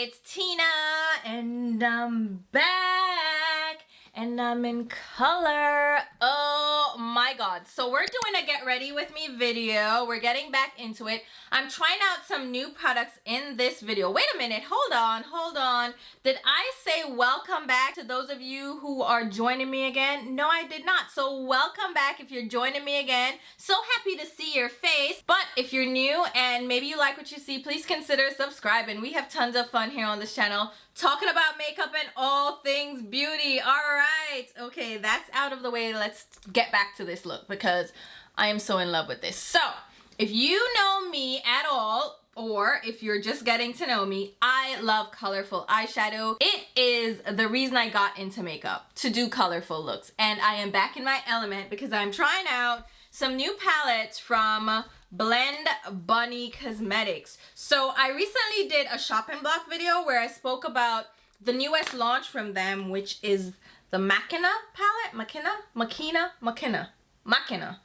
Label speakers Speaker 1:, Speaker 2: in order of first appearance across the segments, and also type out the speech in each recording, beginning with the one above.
Speaker 1: it's Tina, and I'm back, and I'm in color. Oh my god. So we're doing a get ready with me video. We're getting back into it. I'm trying out some new products in this video. Wait a minute, hold on. Did I say welcome back to those of you who are joining me again? No, I did not. So welcome back if you're joining me again. So happy to see your face. But if you're new and maybe you like what you see, please consider subscribing. We have tons of fun here on this channel talking about makeup and all things beauty. All right, okay, that's out of the way. Let's get back to this look because I am so in love with this. So if you know me at all, or if you're just getting to know me, I love colorful eyeshadow. It is the reason I got into makeup, to do colorful looks. And I am back in my element because I'm trying out some new palettes from Blend Bunny Cosmetics. So I recently did a shopping block video where I spoke about the newest launch from them, which is the Machina palette. Machina,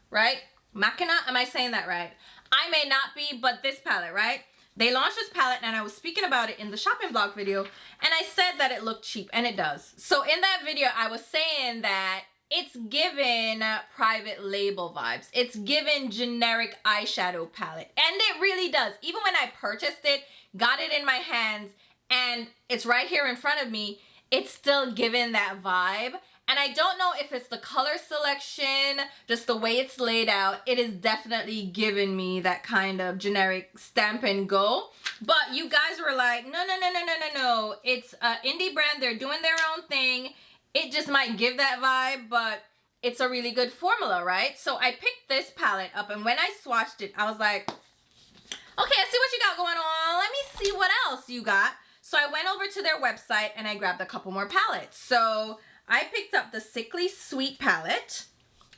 Speaker 1: right? Machina, am I saying that right? I may not be, but this palette, right? They launched this palette and I was speaking about it in the shopping blog video and I said that it looked cheap, and it does. So in that video, I was saying that it's given private label vibes. It's given generic eyeshadow palette, and it really does. Even when I purchased it, got it in my hands, and it's right here in front of me, it's still given that vibe. And I don't know if it's the color selection, just the way it's laid out. It is definitely giving me that kind of generic stamp and go. But you guys were like, no. It's an indie brand. They're doing their own thing. It just might give that vibe, but it's a really good formula, right? So I picked this palette up, and when I swatched it, I was like, okay, I see what you got going on. Let me see what else you got. So I went over to their website and I grabbed a couple more palettes. So I picked up the Sickly Sweet palette,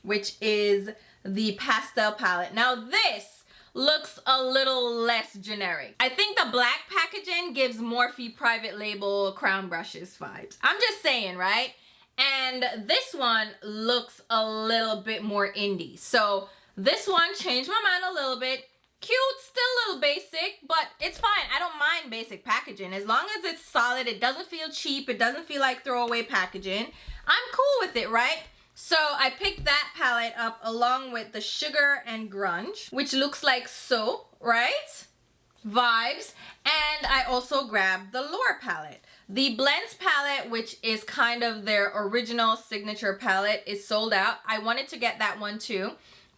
Speaker 1: which is the pastel palette. Now this looks a little less generic. I think the black packaging gives Morphe private label crown brushes vibes. I'm just saying, right? And this one looks a little bit more indie. So this one changed my mind a little bit. Cute, still a little basic, but it's fine. I don't mind basic packaging. As long as it's solid, it doesn't feel cheap, it doesn't feel like throwaway packaging, I'm cool with it, right? So I picked that palette up along with the Sugar and Grunge, which looks like so, right? Vibes. And I also grabbed the Lure palette. The Blends palette, which is kind of their original signature palette, is sold out. I wanted to get that one too,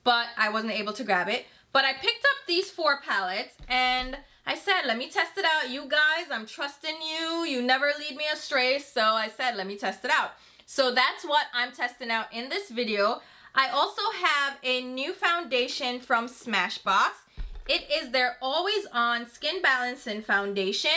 Speaker 1: but I wasn't able to grab it. But I picked up these 4 palettes and I said, let me test it out. You guys, I'm trusting you. You never lead me astray. So I said, let me test it out. So that's what I'm testing out in this video. I also have a new foundation from Smashbox. It is their Always On Skin Balancing Foundation.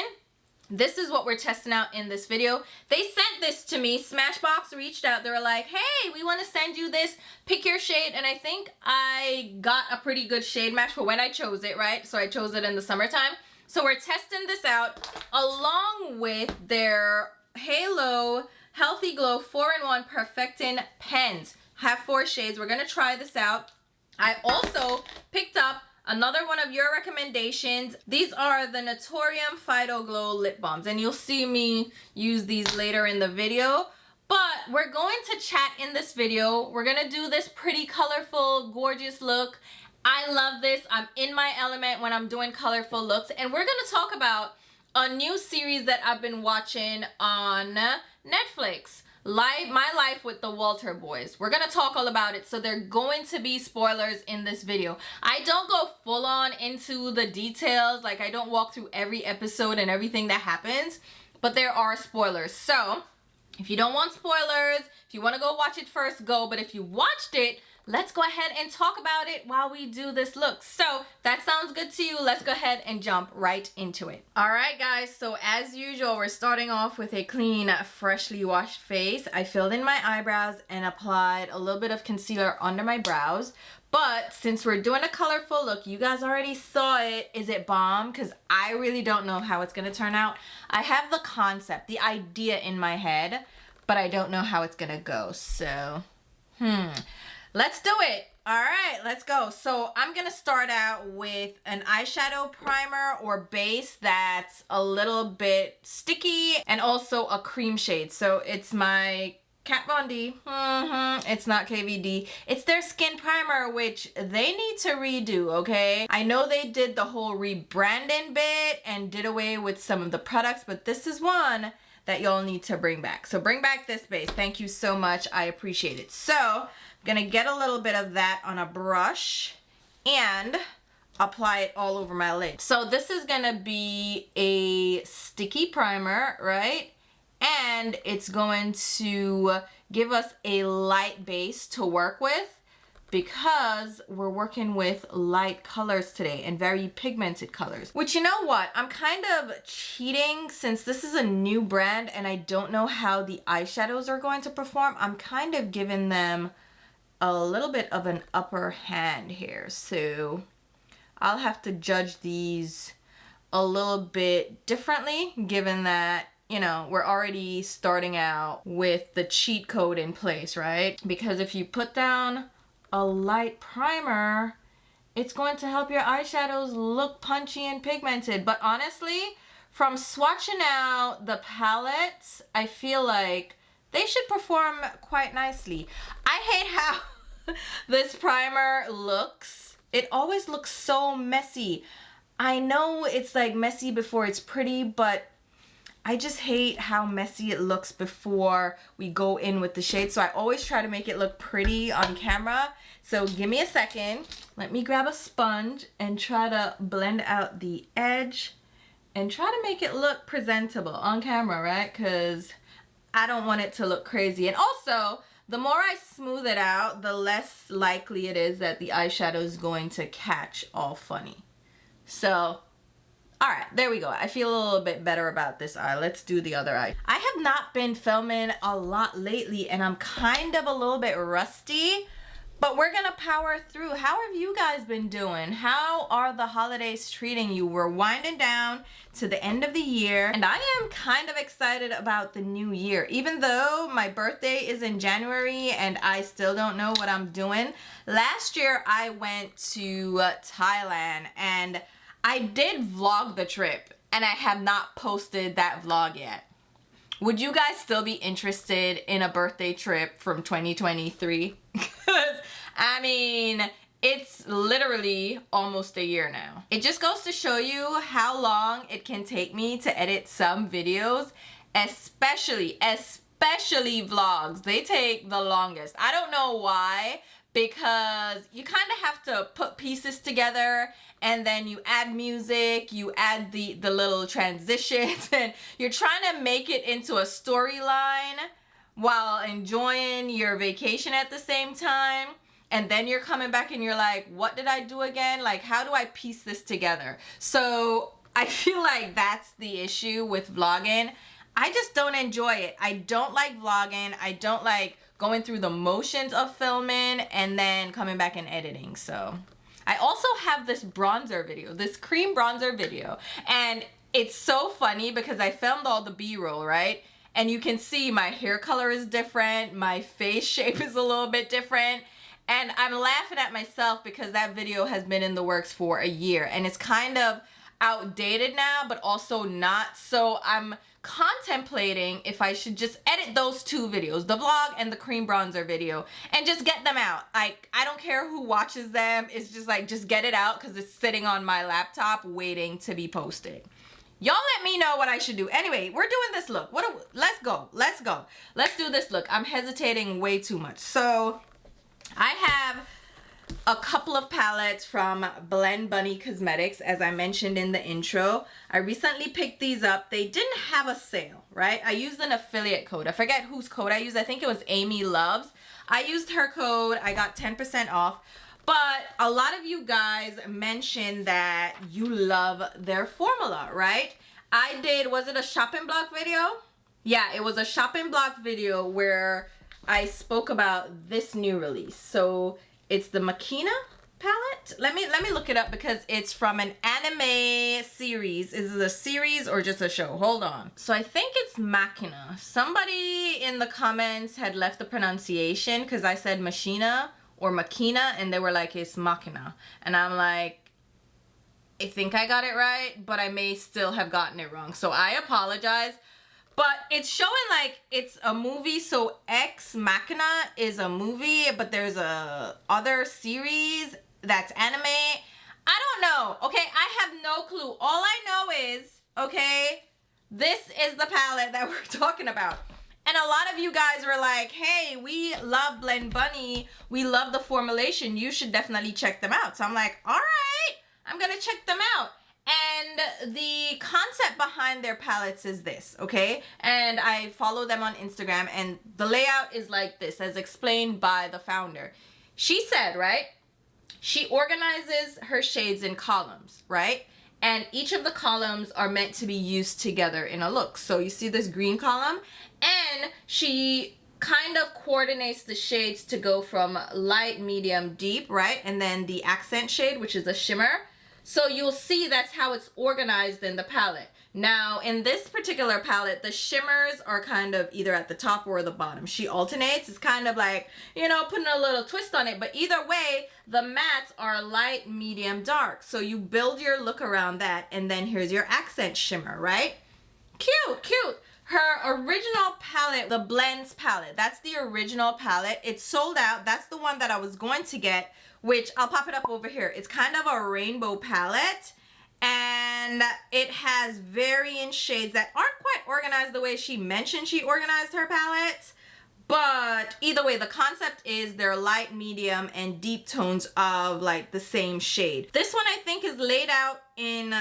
Speaker 1: This is what we're testing out in this video. They sent this to me. Smashbox reached out. They were like, hey, we want to send you this. Pick your shade. And I think I got a pretty good shade match for when I chose it, right? So I chose it in the summertime. So we're testing this out along with their Halo Healthy Glow 4-in-1 Perfecting Pens. Have 4 shades. We're going to try this out. I also picked up another one of your recommendations. These are the Naturium Phyto Glow Lip Balms, and you'll see me use these later in the video. But we're going to chat in this video. We're gonna do this pretty colorful, gorgeous look. I love this. I'm in my element when I'm doing colorful looks, and we're gonna talk about a new series that I've been watching on Netflix. My Life with the Walter Boys. We're gonna talk all about it, so there are going to be spoilers in this video. I don't go full on into the details, like I don't walk through every episode and everything that happens, but there are spoilers. So if you don't want spoilers, if you want to go watch it first, go. But if you watched it, let's go ahead and talk about it while we do this look. So that sounds good to you. Let's go ahead and jump right into it. All right, guys. So as usual, we're starting off with a clean, freshly washed face. I filled in my eyebrows and applied a little bit of concealer under my brows. But since we're doing a colorful look, you guys already saw it. Is it bomb? Because I really don't know how it's going to turn out. I have the concept, the idea in my head, but I don't know how it's going to go. So, let's do it. All right, let's go. So I'm gonna start out with an eyeshadow primer or base that's a little bit sticky and also a cream shade. So it's my Kat Von D. It's not KVD. It's their skin primer, which they need to redo, okay? I know they did the whole rebranding bit and did away with some of the products, but this is one that y'all need to bring back. So bring back this base. Thank you so much. I appreciate it. So I'm gonna get a little bit of that on a brush and apply it all over my lid. So this is gonna be a sticky primer, right? And it's going to give us a light base to work with because we're working with light colors today and very pigmented colors. Which, you know what? I'm kind of cheating since this is a new brand and I don't know how the eyeshadows are going to perform. I'm kind of giving them a little bit of an upper hand here. So I'll have to judge these a little bit differently given that, you know, we're already starting out with the cheat code in place, right? Because if you put down a light primer, it's going to help your eyeshadows look punchy and pigmented. But honestly, from swatching out the palettes, I feel like they should perform quite nicely. I hate how this primer looks. It always looks so messy. I know it's like messy before it's pretty, but I just hate how messy it looks before we go in with the shade. So I always try to make it look pretty on camera. So give me a second. Let me grab a sponge and try to blend out the edge and try to make it look presentable on camera, right? Because I don't want it to look crazy. And also, the more I smooth it out, the less likely it is that the eyeshadow is going to catch all funny. So all right, there we go. I feel a little bit better about this eye. Let's do the other eye. I have not been filming a lot lately and I'm kind of a little bit rusty, but we're gonna power through. How have you guys been doing? How are the holidays treating you? We're winding down to the end of the year and I am kind of excited about the new year. Even though my birthday is in January and I still don't know what I'm doing. Last year I went to Thailand and I did vlog the trip and I have not posted that vlog yet. Would you guys still be interested in a birthday trip from 2023? Because, I mean, it's literally almost a year now. It just goes to show you how long it can take me to edit some videos, especially vlogs. They take the longest. I don't know why, because you kind of have to put pieces together and then you add music, you add the little transitions, and you're trying to make it into a storyline while enjoying your vacation at the same time. And then you're coming back and you're like, what did I do again? Like, how do I piece this together? So I feel like that's the issue with vlogging. I just don't enjoy it. I don't like vlogging. I don't like going through the motions of filming and then coming back and editing. So I also have this bronzer video, this cream bronzer video, and it's so funny because I filmed all the B-roll, right? And you can see my hair color is different, my face shape is a little bit different, and I'm laughing at myself because that video has been in the works for a year and it's kind of outdated now, but also not. So I'm contemplating if I should just edit those two videos, the vlog and the cream bronzer video, and just get them out. I don't care who watches them. It's just like, just get it out because it's sitting on my laptop waiting to be posted. Y'all let me know what I should do. Anyway, we're doing this look. Let's go. Let's do this look. I'm hesitating way too much. So I have a couple of palettes from Blend Bunny Cosmetics, as I mentioned in the intro. I recently picked these up. They didn't have a sale, right? I used an affiliate code. I forget whose code I used. I think it was Amy Loves. I used her code. I got 10% off. But a lot of you guys mentioned that you love their formula, right? I did, was it a shopping block video? Yeah, it was a shopping block video where I spoke about this new release. So it's the Machina Palette. Let me look it up because it's from an anime series. Is it a series or just a show? Hold on. So I think it's Machina. Somebody in the comments had left the pronunciation because I said Machina or Machina, and they were like, it's Machina. And I'm like, I think I got it right, but I may still have gotten it wrong. So I apologize. But it's showing like it's a movie, so Ex Machina is a movie, but there's a other series that's anime. I don't know, okay? I have no clue. All I know is, okay, this is the palette that we're talking about. And a lot of you guys were like, hey, we love Blend Bunny. We love the formulation. You should definitely check them out. So I'm like, all right, I'm gonna check them out. And the concept behind their palettes is this, okay? And I follow them on Instagram, and the layout is like this, as explained by the founder. She said, right, she organizes her shades in columns, right? And each of the columns are meant to be used together in a look. So you see this green column, and she kind of coordinates the shades to go from light, medium, deep, right? And then the accent shade, which is a shimmer. So you'll see that's how it's organized in the palette. Now, in this particular palette, the shimmers are kind of either at the top or the bottom. She alternates. It's kind of like, you know, putting a little twist on it. But either way, the mattes are light, medium, dark. So you build your look around that. And then here's your accent shimmer, right? Cute, cute. Her original palette, the Blends palette, that's the original palette. It's sold out. That's the one that I was going to get, which I'll pop it up over here. It's kind of a rainbow palette, and it has varying shades that aren't quite organized the way she mentioned she organized her palettes. But either way, the concept is they're light, medium, and deep tones of like the same shade. This one I think is laid out in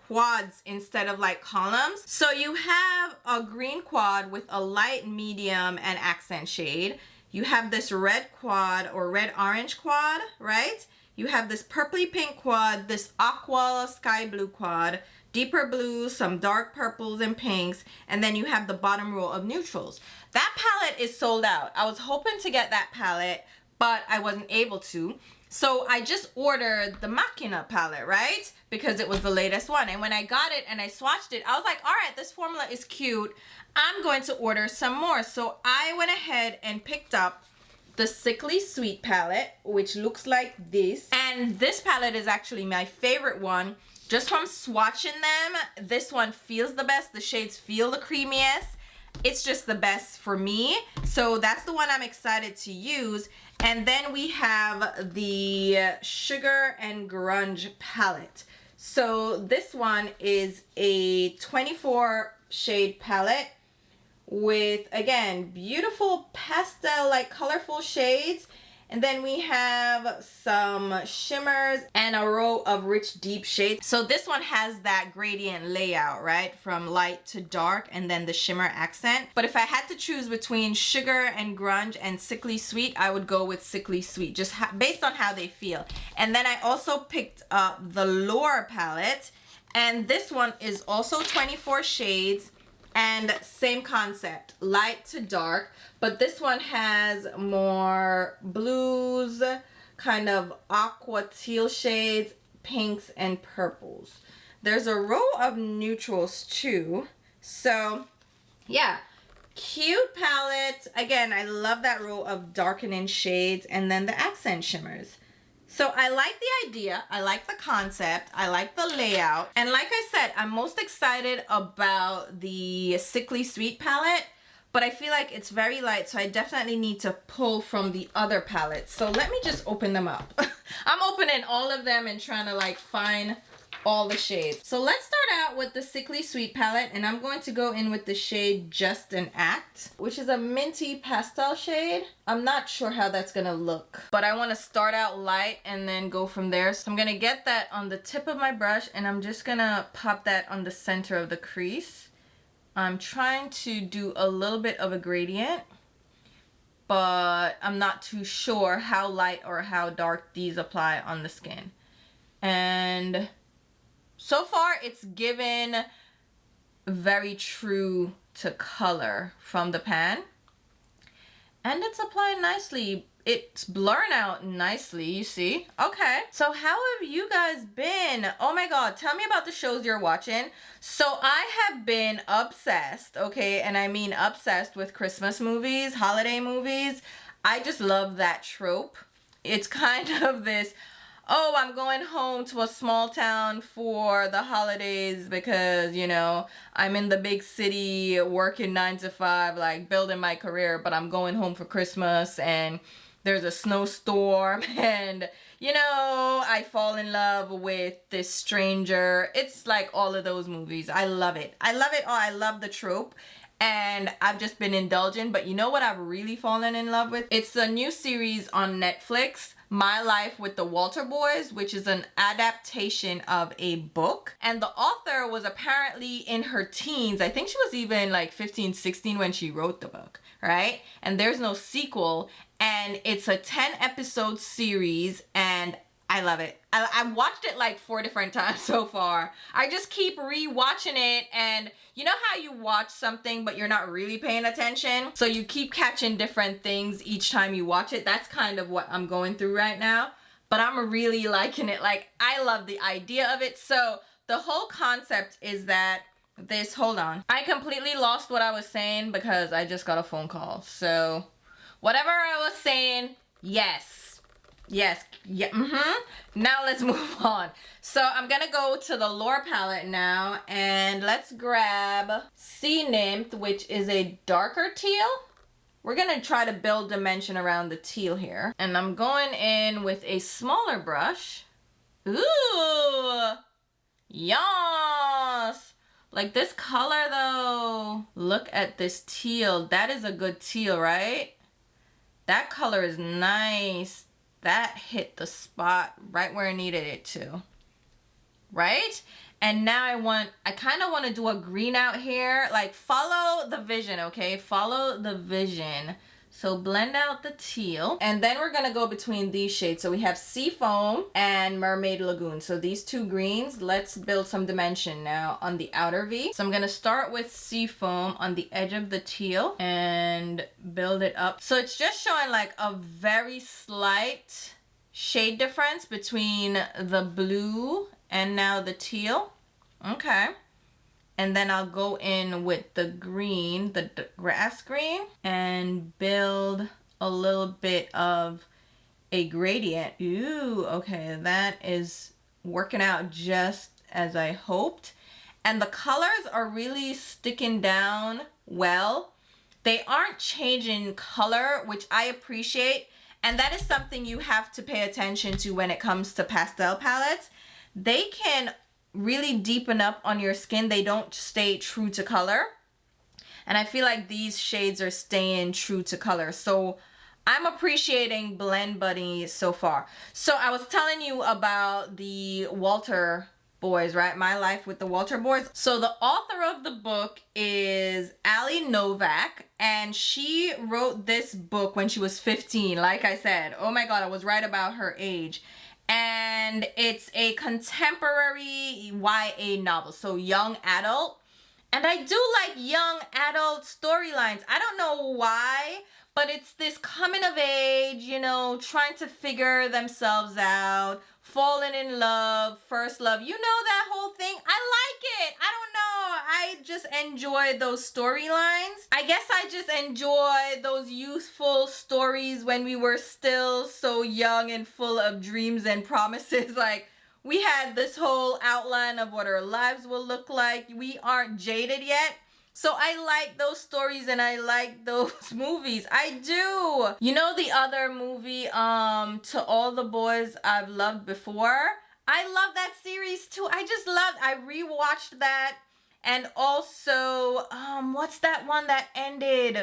Speaker 1: quads instead of like columns. So you have a green quad with a light, medium, and accent shade. You have this red quad or red orange quad, right? You have this purpley pink quad, this aqua sky blue quad, deeper blues, some dark purples and pinks, and then you have the bottom row of neutrals. That palette is sold out. I was hoping to get that palette, but I wasn't able to. So I just ordered the Machina palette, right? Because it was the latest one. And when I got it and I swatched it, I was like, all right, this formula is cute. I'm going to order some more. So I went ahead and picked up the Sickly Sweet palette, which looks like this. And this palette is actually my favorite one. Just from swatching them, this one feels the best. The shades feel the creamiest. It's just the best for me. So that's the one I'm excited to use. And then we have the Sugar and Grunge palette. So this one is a 24 shade palette with, again, beautiful pastel, like colorful shades. And then we have some shimmers and a row of rich deep shades. So this one has that gradient layout, right? From light to dark, and then the shimmer accent. But if I had to choose between Sugar and Grunge and Sickly Sweet, I would go with Sickly Sweet, just based on how they feel. And then I also picked up the Lure palette. And this one is also 24 shades. And same concept, light to dark, but this one has more blues, kind of aqua teal shades, pinks, and purples. There's a row of neutrals too. So yeah, cute palette. Again, I love that row of darkening shades and then the accent shimmers. So I like the idea, I like the concept, I like the layout, and like I said, I'm most excited about the Sickly Sweet palette, but I feel like it's very light, so I definitely need to pull from the other palettes. So let me just open them up. I'm opening all of them and trying to like find all the shades. So let's start out with the Sickly Sweet palette, and I'm going to go in with the shade Just an Act, which is a minty pastel shade. I'm not sure how that's gonna look, but I want to start out light and then go from there. So I'm gonna get that on the tip of my brush, and I'm just gonna pop that on the center of the crease. I'm trying to do a little bit of a gradient, but I'm not too sure how light or how dark these apply on the skin. And so far, it's given very true to color from the pan. And it's applying nicely. It's blurring out nicely, you see? Okay. So how have you guys been? Oh my God, tell me about the shows you're watching. So I have been obsessed, okay? And I mean obsessed with Christmas movies, holiday movies. I just love that trope. It's kind of this, oh, I'm going home to a small town for the holidays because, you know, I'm in the big city working 9 to 5, like building my career, but I'm going home for Christmas and there's a snowstorm and, you know, I fall in love with this stranger. It's like all of those movies. I love it. I love it all. I love the trope. And I've just been indulgent. But you know what I've really fallen in love with? It's a new series on Netflix, My Life with the Walter Boys, which is an adaptation of a book. And the author was apparently in her teens. I think she was even like 15, 16 when she wrote the book, right? And there's no sequel. And it's a 10-episode series, and I love it. I've watched it like 4 different times so far. I just keep re-watching it, and you know how you watch something but you're not really paying attention? So you keep catching different things each time you watch it. That's kind of what I'm going through right now, but I'm really liking it. Like, I love the idea of it. So the whole concept is that this, hold on. I completely lost what I was saying because I just got a phone call. So whatever I was saying, yes. Yes, yeah, Now let's move on. So I'm gonna go to the lore palette now, and let's grab Sea Nymph, which is a darker teal. We're gonna try to build dimension around the teal here. And I'm going in with a smaller brush. Ooh, yes. Like this color though. Look at this teal. That is a good teal, right? That color is nice. That hit the spot right where I needed it to, right? And now I kind of want to do a green out here. Like, follow the vision, okay? Follow the vision. So blend out the teal. And then we're going to go between these shades. So we have Seafoam and Mermaid Lagoon. So these two greens, let's build some dimension now on the outer V. So I'm going to start with Seafoam on the edge of the teal and build it up. So it's just showing like a very slight shade difference between the blue and now the teal. Okay. And then I'll go in with the green, the grass green, and build a little bit of a gradient. Ooh, okay, that is working out just as I hoped. And the colors are really sticking down well. They aren't changing color, which I appreciate. And that is something you have to pay attention to when it comes to pastel palettes. They can really deepen up on your skin. They don't stay true to color. And I feel like these shades are staying true to color. So I'm appreciating Blend Buddy so far. So I was telling you about the Walter Boys, right? My Life with the Walter Boys. So the author of the book is Ali Novak, and she wrote this book when she was 15. Like I said, oh my God, I was right about her age. And it's a contemporary YA novel, so young adult. And I do like young adult storylines. I don't know why, but it's this coming of age, you know, trying to figure themselves out, falling in love, first love. You know that whole thing? I like it. I don't know. I just enjoy those storylines. I guess I just enjoy those youthful stories when we were still so young and full of dreams and promises. Like, we had this whole outline of what our lives will look like. We aren't jaded yet. So I like those stories and I like those movies. I do. You know the other movie, To All the Boys I've Loved Before? I love that series too. I rewatched that. And also, what's that one that ended?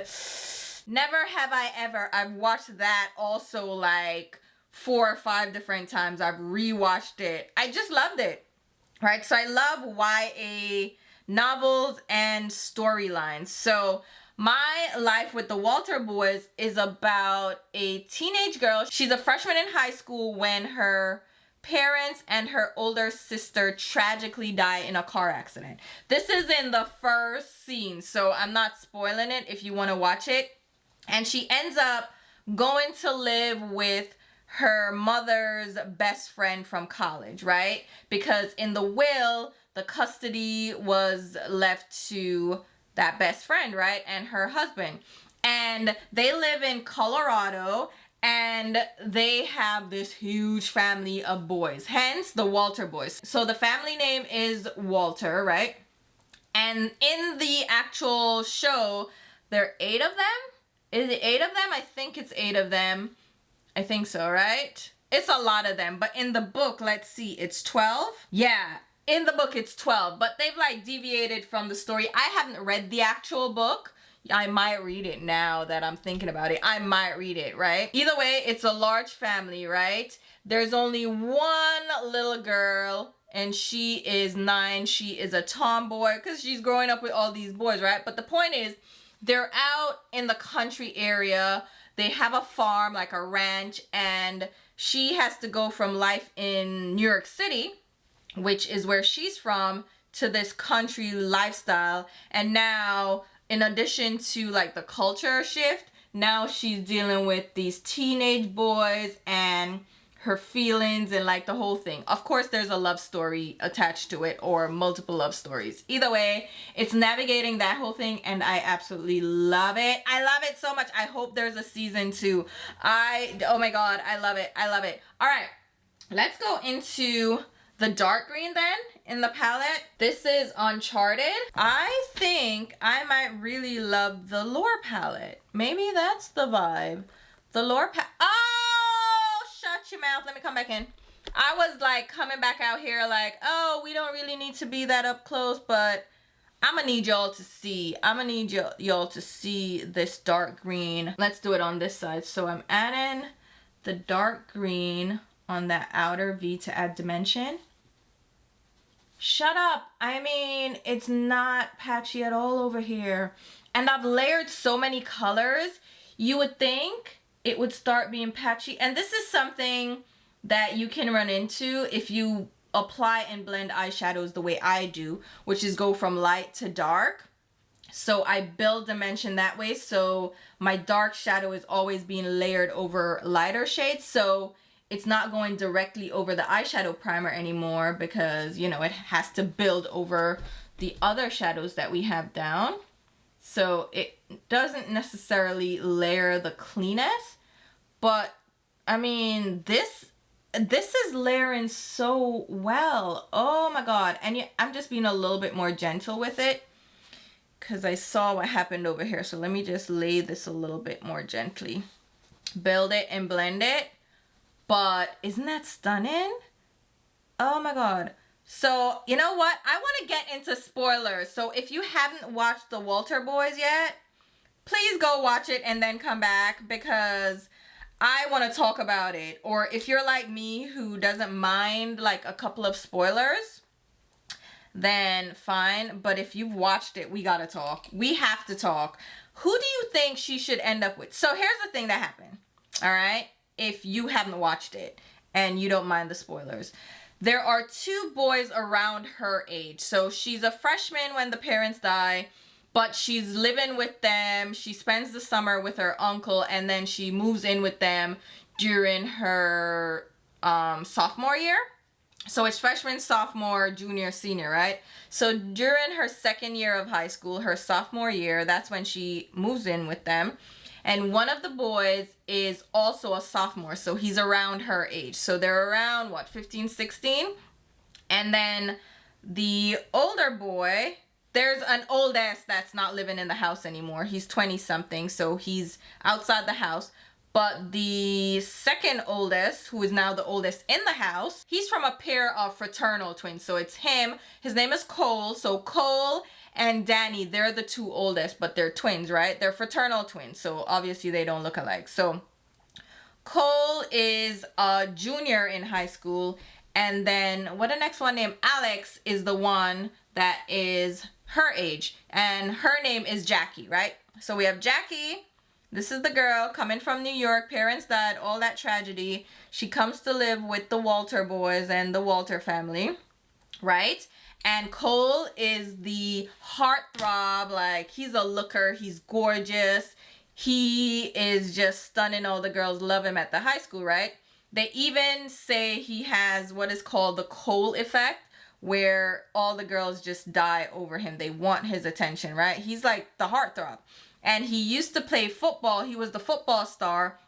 Speaker 1: Never Have I Ever. I've watched that also like 4 or 5 different times. I've rewatched it. I just loved it. Right? So I love YA novels and storylines. So My Life with the Walter Boys is about a teenage girl. She's a freshman in high school when her parents and her older sister tragically die in a car accident. This is in the first scene, so I'm not spoiling it if you want to watch it. And she ends up going to live with her mother's best friend from college, right? Because in the will, the custody was left to that best friend, right? And her husband. And they live in Colorado. And they have this huge family of boys, hence the Walter boys. So the family name is Walter, right? And in the actual show, there are 8 of them. Is it 8 of them? I think it's 8 of them. I think so, right? It's a lot of them. But in the book, let's see, it's 12. Yeah, in the book, it's 12. But they've like deviated from the story. I haven't read the actual book. I might read it now that I'm thinking about it. I might read it, right? Either way, it's a large family, right? There's only one little girl and she is 9. She is a tomboy because she's growing up with all these boys, right? But the point is, they're out in the country area. They have a farm, like a ranch, and she has to go from life in New York City, which is where she's from, to this country lifestyle. And now, in addition to like the culture shift, now she's dealing with these teenage boys and her feelings and like the whole thing. Of course, there's a love story attached to it, or multiple love stories. Either way, it's navigating that whole thing, and I absolutely love it. I love it so much. I hope there's a season 2. Oh my god, I love it. I love it. All right, let's go into the dark green then in the palette. This is Uncharted. I think I might really love the Lore palette. Maybe that's the vibe. The Lore palette. Oh, shut your mouth. Let me come back in. I was like coming back out here like, oh, we don't really need to be that up close, but I'm gonna need y'all to see. I'm gonna need y'all to see this dark green. Let's do it on this side. So I'm adding the dark green on that outer V to add dimension. Shut up. I mean, it's not patchy at all over here. And I've layered so many colors. You would think it would start being patchy. And this is something that you can run into if you apply and blend eyeshadows the way I do, which is go from light to dark. So I build dimension that way. So my dark shadow is always being layered over lighter shades. So it's not going directly over the eyeshadow primer anymore because, you know, it has to build over the other shadows that we have down. So it doesn't necessarily layer the cleanest, but I mean, this is layering so well. Oh my god. And I'm just being a little bit more gentle with it because I saw what happened over here. So let me just lay this a little bit more gently. Build it and blend it. But isn't that stunning? Oh my god. So, you know what? I want to get into spoilers. So if you haven't watched the Walter Boys yet, please go watch it and then come back because I want to talk about it. Or if you're like me who doesn't mind like a couple of spoilers, then fine. But if you've watched it, we got to talk. We have to talk. Who do you think she should end up with? So here's the thing that happened. All right? If you haven't watched it and you don't mind the spoilers. There are 2 boys around her age. So she's a freshman when the parents die, but she's living with them. She spends the summer with her uncle and then she moves in with them during her sophomore year. So it's freshman, sophomore, junior, senior, right? So during her second year of high school, her sophomore year, that's when she moves in with them. And one of the boys is also a sophomore, so he's around her age. So they're around, what, 15, 16? And then the older boy, there's an old ass that's not living in the house anymore. He's 20-something, so he's outside the house. But the second oldest, who is now the oldest in the house, he's from a pair of fraternal twins. So it's him. His name is Cole. So Cole and Danny, they're the 2 oldest, but they're twins, right? They're fraternal twins, so obviously they don't look alike. So Cole is a junior in high school, and then what the next one named Alex is the one that is her age, and her name is Jackie, right? So we have Jackie. This is the girl coming from New York. Parents died, all that tragedy. She comes to live with the Walter boys and the Walter family, right? And Cole is the heartthrob, like he's a looker, he's gorgeous. He is just stunning. All the girls love him at the high school, right? They even say he has what is called the Cole effect, where all the girls just die over him. They want his attention, right? He's like the heartthrob. And he used to play football. He was the football star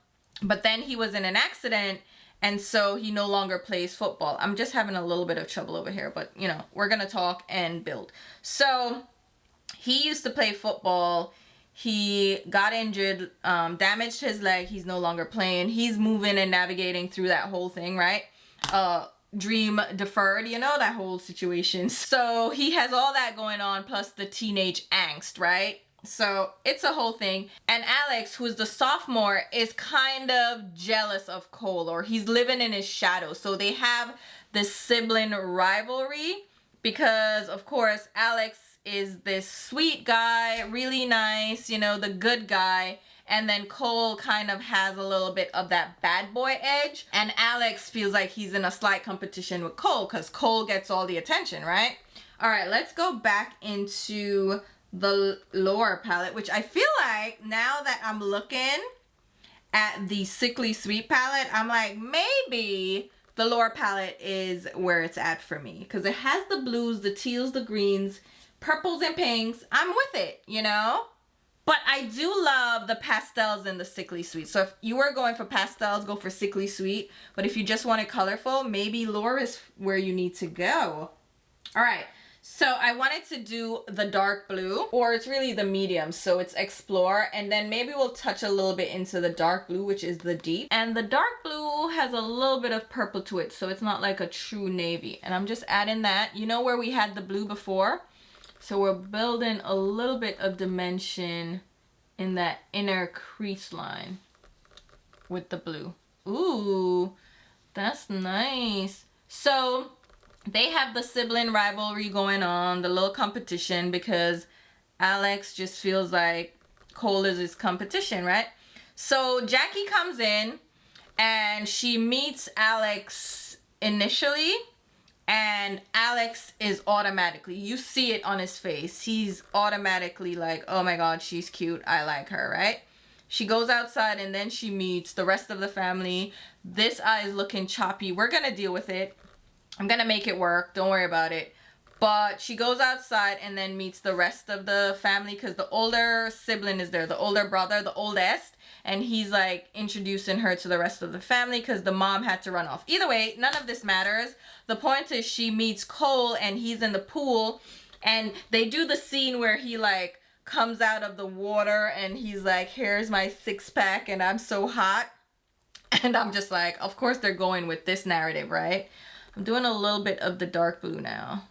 Speaker 1: but then he was in an accident, and so he no longer plays football. I'm just having a little bit of trouble over here, but you know, we're gonna talk and build. So he used to play football. He got injured, damaged his leg. He's no longer playing. He's moving and navigating through that whole thing, right? Dream deferred, you know, that whole situation. So he has all that going on, plus the teenage angst, right? So it's a whole thing. And Alex, who's the sophomore, is kind of jealous of Cole, or he's living in his shadow. So they have this sibling rivalry because, of course, Alex is this sweet guy, really nice, you know, the good guy. And then Cole kind of has a little bit of that bad boy edge. And Alex feels like he's in a slight competition with Cole because Cole gets all the attention, right? All right, let's go back into the lower palette, which I feel like now that I'm looking at the Sickly Sweet palette, I'm like, maybe the lower palette is where it's at for me. Because it has the blues, the teals, the greens, purples, and pinks. I'm with it, you know? But I do love the pastels in the Sickly Sweet. So if you were going for pastels, go for Sickly Sweet. But if you just want it colorful, maybe Lure is where you need to go. All right. So I wanted to do the dark blue, or it's really the medium. So it's Explore. And then maybe we'll touch a little bit into the dark blue, which is the deep. And the dark blue has a little bit of purple to it. So it's not like a true navy. And I'm just adding that. You know where we had the blue before? So we're building a little bit of dimension in that inner crease line with the blue. Ooh, that's nice. So they have the sibling rivalry going on, the little competition, because Alex just feels like Cole is his competition, right? So Jackie comes in and she meets Alex initially. And Alex is automatically, you see it on his face. He's automatically like, oh my God, she's cute. I like her, right? She goes outside and then she meets the rest of the family. This eye is looking choppy. We're going to deal with it. I'm going to make it work. Don't worry about it. But she goes outside and then meets the rest of the family because the older sibling is there, the older brother, the oldest. And he's like introducing her to the rest of the family because the mom had to run off. Either way, none of this matters. The point is she meets Cole and he's in the pool. And they do the scene where he like comes out of the water and he's like, here's my six pack and I'm so hot. And I'm just like, of course they're going with this narrative, right? I'm doing a little bit of the dark blue now.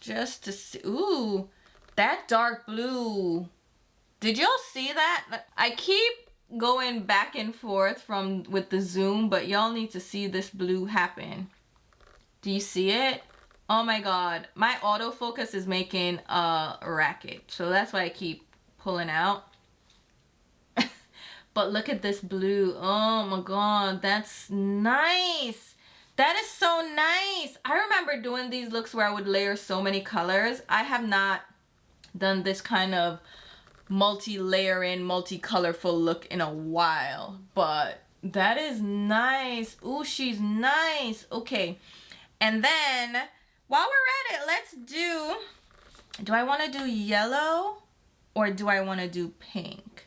Speaker 1: Just to see. Ooh, that dark blue. Did y'all see that? I keep going back and forth with the zoom, but y'all need to see this blue happen. Do you see it? Oh my God. My autofocus is making a racket. So that's why I keep pulling out. But look at this blue. Oh my God. That's nice. That is so nice. I remember doing these looks where I would layer so many colors. I have not done this kind of multi-layering, multi-colorful look in a while. But that is nice. Ooh, she's nice. Okay. And then, while we're at it, let's do I want to do yellow or do I want to do pink?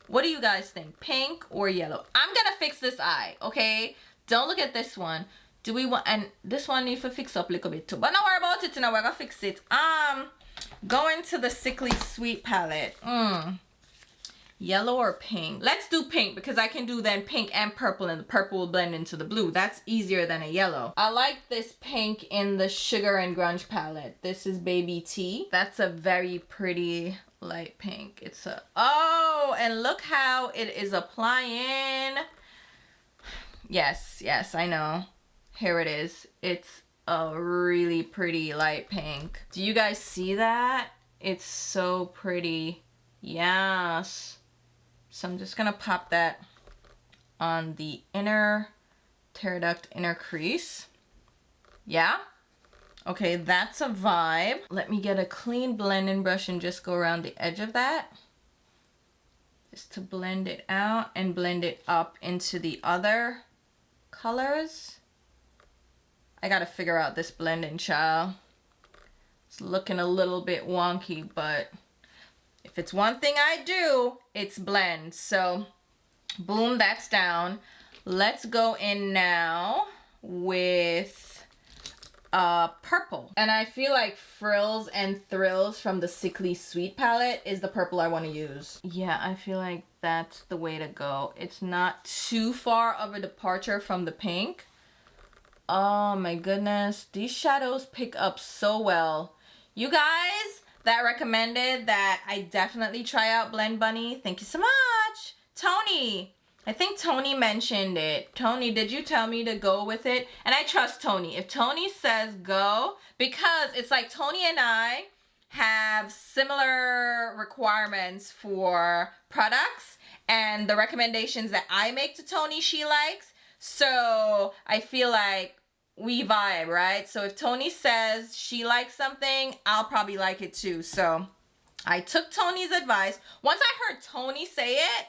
Speaker 1: What do you guys think? Pink or yellow? I'm going to fix this eye, okay? Don't look at this one. Do we want, and this one needs to fix up a little bit too. But don't worry about it, you know, we're gonna fix it. Going to the Sickly Sweet palette. Yellow or pink? Let's do pink because I can do then pink and purple and the purple will blend into the blue. That's easier than a yellow. I like this pink in the Sugar and Grunge palette. This is Baby T. That's a very pretty light pink. It's a, oh, and look how it is applying. Yes, yes, I know. Here it is. It's a really pretty light pink. Do you guys see that? It's so pretty. Yes. So I'm just gonna pop that on the inner tear duct inner crease. Yeah? Okay, that's a vibe. Let me get a clean blending brush and just go around the edge of that. Just to blend it out and blend it up into the other colors. I gotta figure out this blending, child. It's looking a little bit wonky, but if it's one thing I do, it's blend. So Boom, that's down. Let's go in now with purple. And I feel like Frills and Thrills from the Sickly Sweet palette is the purple I want to use. Yeah, I feel like that's the way to go. It's not too far of a departure from the pink. Oh my goodness, these shadows pick up so well. You guys that recommended that I definitely try out Blend Bunny, thank you so much. Tony, I think Tony mentioned it. Tony, did you tell me to go with it? And I trust Tony. If Tony says go, because it's like Tony and I have similar requirements for products, and the recommendations that I make to Tony, she likes. So I feel like we vibe, right? So if Tony says she likes something, I'll probably like it too. So I took Tony's advice. Once I heard Tony say it,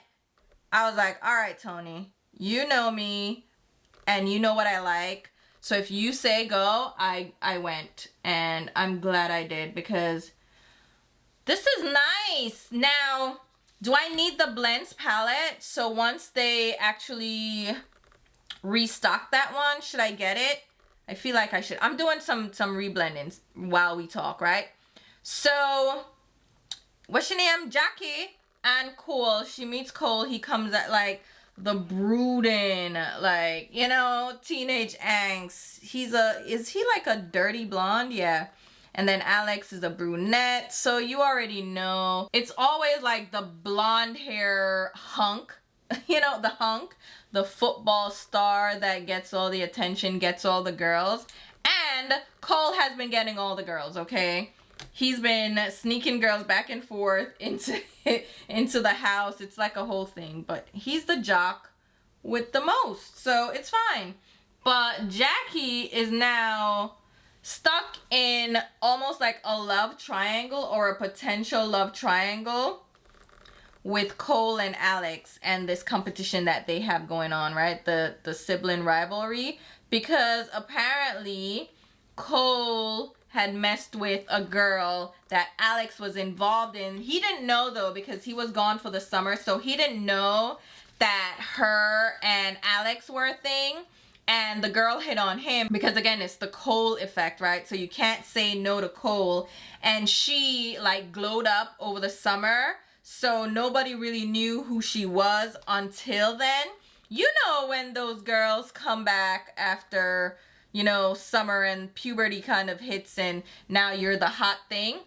Speaker 1: I was like, all right, Tony, you know me and you know what I like. So if you say go, I went, and I'm glad I did because this is nice. Now, do I need the blends palette? So once they actually restock that one, should I get it? I feel like I should. I'm doing some reblendings while we talk, right? So what's your name? Jackie and Cole. She meets Cole. He comes at like the brooding, like, you know, teenage angst. Is he like a dirty blonde? Yeah. And then Alex is a brunette. So you already know. It's always like the blonde hair hunk. You know, the hunk. The football star that gets all the attention, gets all the girls. And Cole has been getting all the girls, okay? He's been sneaking girls back and forth into the house. It's like a whole thing. But he's the jock with the most. So it's fine. But Jackie is now stuck in almost like a love triangle, or a potential love triangle, with Cole and Alex and this competition that they have going on, right? The sibling rivalry. Because apparently Cole had messed with a girl that Alex was involved in. He didn't know though, because he was gone for the summer. So he didn't know that her and Alex were a thing. And the girl hit on him because, again, it's the Cole effect, right? So you can't say no to Cole. And she like glowed up over the summer. So nobody really knew who she was until then. You know, when those girls come back after, you know, summer and puberty kind of hits and now you're the hot thing.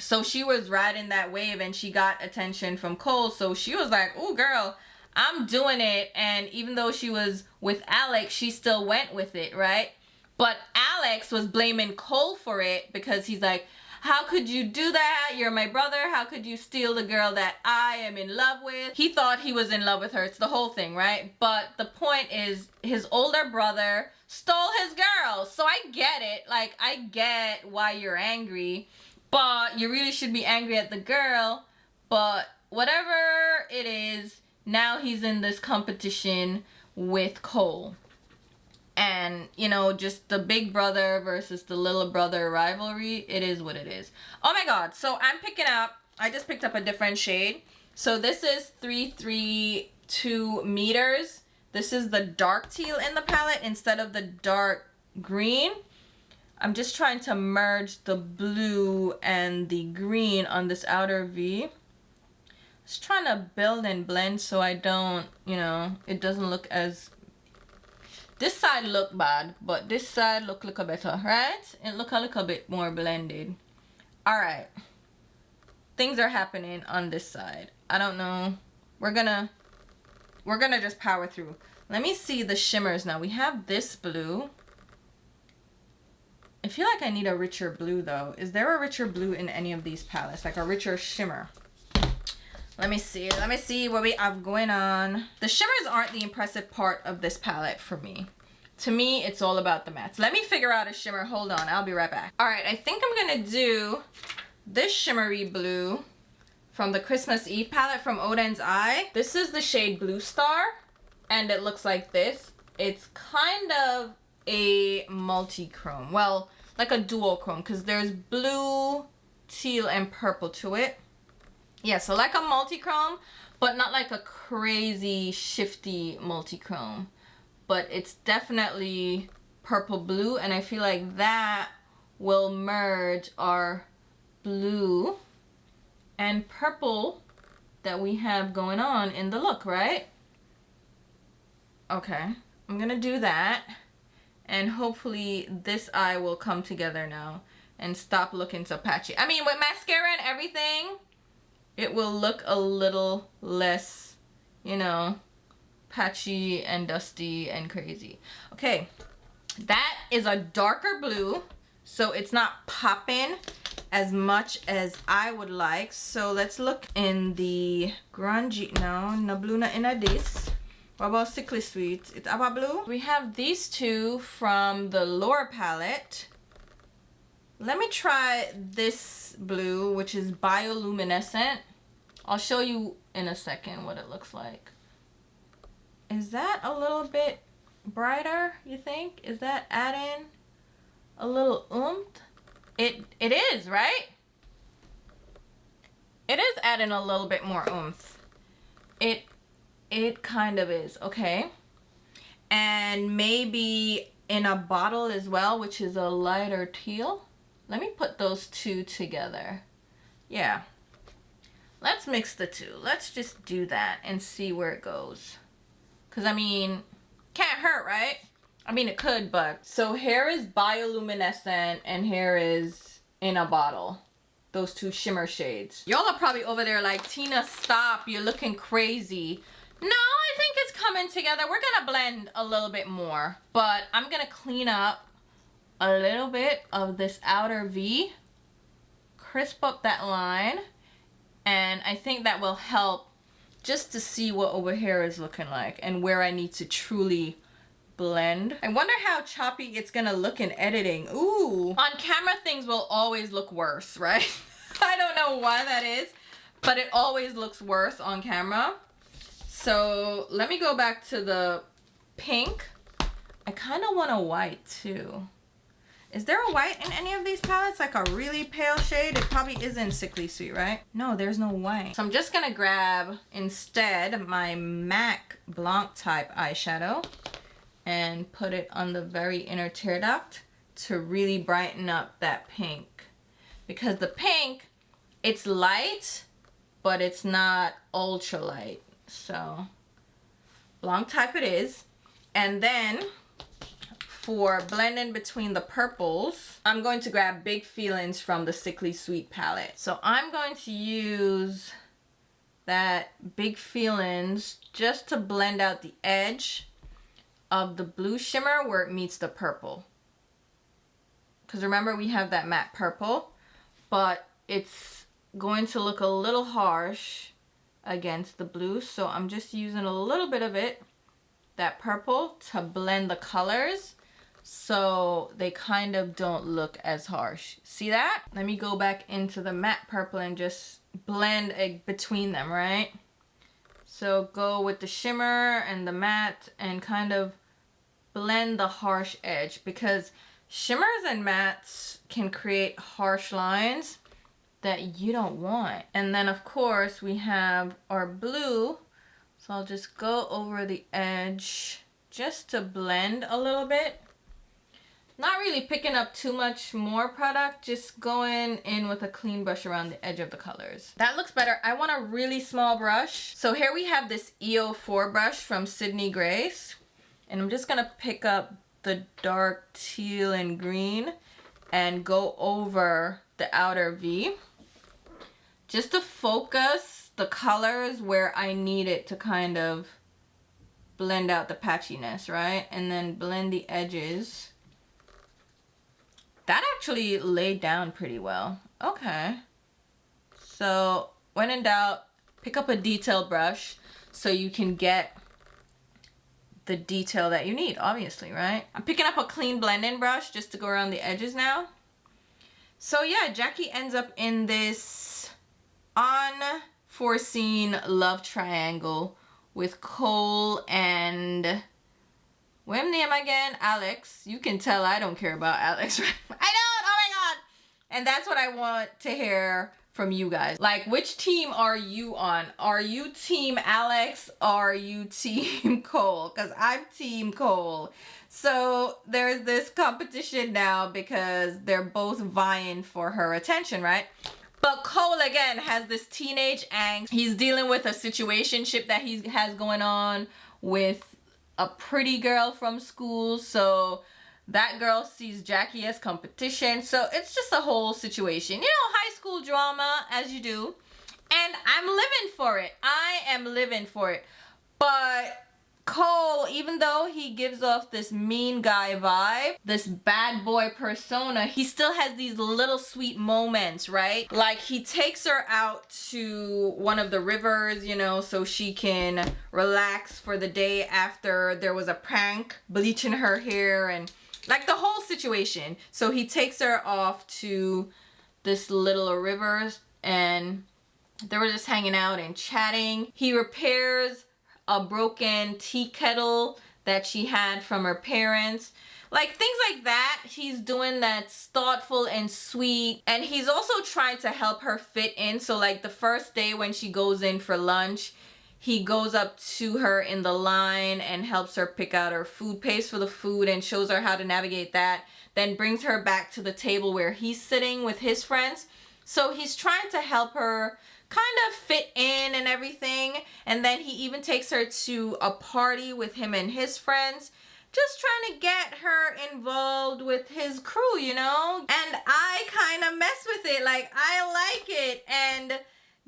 Speaker 1: So she was riding that wave and she got attention from Cole. So she was like, oh girl, I'm doing it. And even though she was with Alex, she still went with it, right? But Alex was blaming Cole for it because he's like, how could you do that? You're my brother. How could you steal the girl that I am in love with? He thought he was in love with her. It's the whole thing, right? But the point is, his older brother stole his girl. So I get it. Like, I get why you're angry. But you really should be angry at the girl. But whatever it is, now he's in this competition with Cole. And, you know, just the big brother versus the little brother rivalry. It is what it is. Oh my god. So I'm picking up, I just picked up a different shade. So this is 332 meters. This is the dark teal in the palette instead of the dark green. I'm just trying to merge the blue and the green on this outer V. Just trying to build and blend so I don't, you know, it doesn't look as... This side look bad, but this side look a better, right? It look a little bit more blended. Alright. Things are happening on this side. I don't know. We're gonna just power through. Let me see the shimmers now. We have this blue. I feel like I need a richer blue though. Is there a richer blue in any of these palettes? Like a richer shimmer? Let me see what we have going on. The shimmers aren't the impressive part of this palette for me. To me, it's all about the mattes. Let me figure out a shimmer. Hold on, I'll be right back. All right, I think I'm gonna do this shimmery blue from the Christmas Eve palette from Odin's Eye. This is the shade Blue Star, and it looks like this. It's kind of a multi-chrome. Well, like a dual chrome, because there's blue, teal, and purple to it. Yeah, so like a multi-chrome, but not like a crazy shifty multi-chrome. But it's definitely purple blue, and I feel like that will merge our blue and purple that we have going on in the look, right? Okay, I'm gonna do that, and hopefully this eye will come together now and stop looking so patchy. I mean, with mascara and everything, it will look a little less, you know, patchy and dusty and crazy. Okay, that is a darker blue, so it's not popping as much as I would like. So let's look in the grunge. No blue na in a this. What about Sickly Sweet? It's Aba Blue. We have these two from the Lower palette. Let me try this blue, which is bioluminescent. I'll show you in a second what it looks like. Is that a little bit brighter, you think? Is that adding a little oomph? It is, right? It is adding a little bit more oomph. It kind of is, okay? And maybe in a bottle as well, which is a lighter teal. Let me put those two together. Yeah. Let's mix the two. Let's just do that and see where it goes. Because, I mean, can't hurt, right? I mean, it could, but... So, here is bioluminescent and here is in a bottle. Those two shimmer shades. Y'all are probably over there like, Tina, stop. You're looking crazy. No, I think it's coming together. We're going to blend a little bit more. But I'm going to clean up a little bit of this outer V. Crisp up that line. And I think that will help just to see what over here is looking like and where I need to truly blend. I wonder how choppy it's gonna look in editing. Ooh. On camera, things will always look worse, right? I don't know why that is, but it always looks worse on camera. So let me go back to the pink. I kind of want a white too. Is there a white in any of these palettes? Like a really pale shade? It probably isn't Sickly Sweet, right? No, there's no white. So I'm just gonna grab, instead, my MAC Blanc type eyeshadow and put it on the very inner tear duct to really brighten up that pink. Because the pink, it's light, but it's not ultra light. So, Blanc type it is. And then, for blending between the purples, I'm going to grab Big Feelings from the Sickly Sweet palette. So I'm going to use that Big Feelings just to blend out the edge of the blue shimmer where it meets the purple. Because remember, we have that matte purple, but it's going to look a little harsh against the blue. So I'm just using a little bit of it, that purple, to blend the colors, so they kind of don't look as harsh. See that? Let me go back into the matte purple and just blend between them, right? So go with the shimmer and the matte and kind of blend the harsh edge, because shimmers and mattes can create harsh lines that you don't want. And then of course we have our blue, so I'll just go over the edge just to blend a little bit. Not really picking up too much more product, just going in with a clean brush around the edge of the colors. That looks better. I want a really small brush. So here we have this EO4 brush from Sydney Grace. And I'm just gonna pick up the dark teal and green and go over the outer V. Just to focus the colors where I need it to kind of blend out the patchiness, right? And then blend the edges. That actually laid down pretty well. Okay. So when in doubt, pick up a detailed brush so you can get the detail that you need, obviously, right? I'm picking up a clean blending brush just to go around the edges now. So yeah, Jackie ends up in this unforeseen love triangle with Cole and... What name again? Alex. You can tell I don't care about Alex, right? I don't! Oh my god! And that's what I want to hear from you guys. Like, which team are you on? Are you team Alex? Are you team Cole? Because I'm team Cole. So there's this competition now because they're both vying for her attention, right? But Cole, again, has this teenage angst. He's dealing with a situationship that he has going on with a pretty girl from school. So that girl sees Jackie as competition. So it's just a whole situation. You know, high school drama, as you do. And I'm living for it. I am living for it. But Cole, even though he gives off this mean guy vibe, this bad boy persona, he still has these little sweet moments, right? Like, he takes her out to one of the rivers, you know, so she can relax for the day after there was a prank, bleaching her hair and like the whole situation. So he takes her off to this little river and they were just hanging out and chatting. He repairs a broken tea kettle that she had from her parents. Like, things like that he's doing that's thoughtful and sweet. And he's also trying to help her fit in. So like the first day when she goes in for lunch, he goes up to her in the line and helps her pick out her food, pays for the food and shows her how to navigate that. Then brings her back to the table where he's sitting with his friends. So he's trying to help her kind of fit in and everything. And then he even takes her to a party with him and his friends, just trying to get her involved with his crew, you know? And I kind of mess with it. Like, I like it. And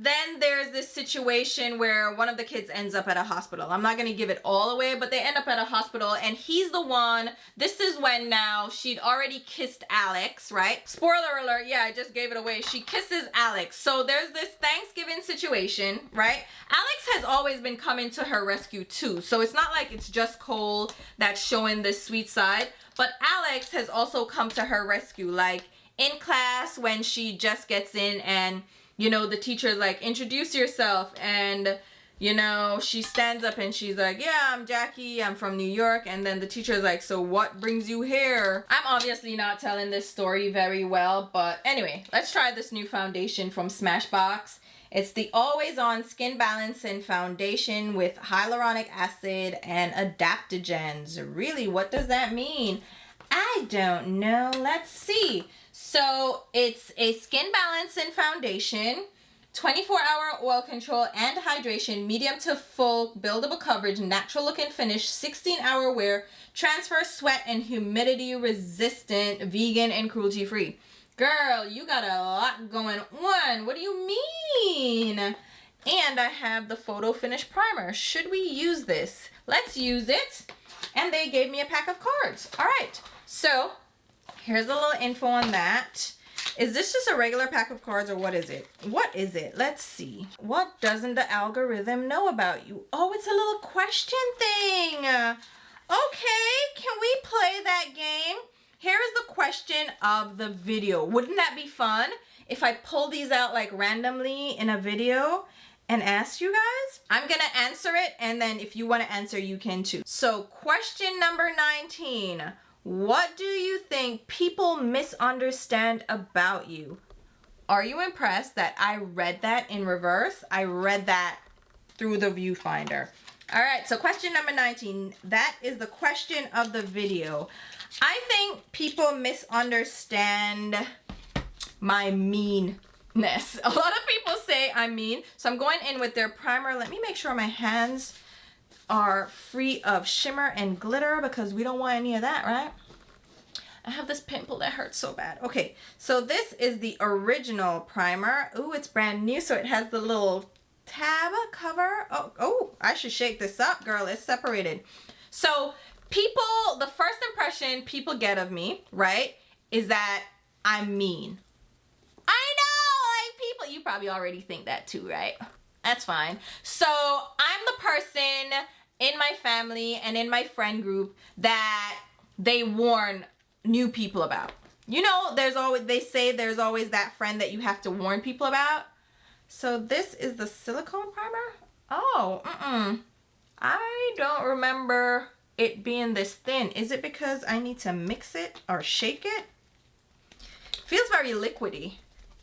Speaker 1: then there's this situation where one of the kids ends up at a hospital. I'm not going to give it all away, but they end up at a hospital and he's the one. This is when now she'd already kissed Alex, right? Spoiler alert. Yeah, I just gave it away. She kisses Alex. So there's this Thanksgiving situation, right? Alex has always been coming to her rescue too. So it's not like it's just Cole that's showing this sweet side, but Alex has also come to her rescue. Like in class when she just gets in and you know, the teacher's like, introduce yourself. And, you know, she stands up and she's like, yeah, I'm Jackie. I'm from New York. And then the teacher's like, so what brings you here? I'm obviously not telling this story very well. But anyway, let's try this new foundation from Smashbox. It's the Always On Skin Balancing Foundation with hyaluronic acid and adaptogens. Really, what does that mean? I don't know. Let's see. So it's a skin balancing foundation, 24-hour oil control and hydration, medium to full, buildable coverage, natural looking finish, 16-hour wear, transfer, sweat, and humidity resistant, vegan, and cruelty free. Girl, you got a lot going on. What do you mean? And I have the photo finish primer. Should we use this? Let's use it. And they gave me a pack of cards. All right. So here's a little info on that. Is this just a regular pack of cards or what is it? What is it? Let's see. What doesn't the algorithm know about you? Oh, it's a little question thing. Okay, can we play that game? Here is the question of the video. Wouldn't that be fun if I pull these out like randomly in a video and ask you guys? I'm gonna answer it and then if you want to answer, you can too. So question number 19. What do you think people misunderstand about you? Are you impressed that I read that in reverse? I read that through the viewfinder. All right, so question number 19. That is the question of the video. I think people misunderstand my meanness. A lot of people say I'm mean. So I'm going in with their primer. Let me make sure my hands are free of shimmer and glitter because we don't want any of that, right? I have this pimple that hurts so bad. Okay, so this is the original primer. Ooh, it's brand new, so it has the little tab cover. Oh, I should shake this up, girl. It's separated. So people, the first impression people get of me, right, is that I'm mean. I know, like people, you probably already think that too, right? That's fine. So I'm the person in my family and in my friend group that they warn new people about. You know, they say there's always that friend that you have to warn people about. So this is the silicone primer. Oh, I don't remember it being this thin. Is it because I need to mix it or shake it? Feels very liquidy.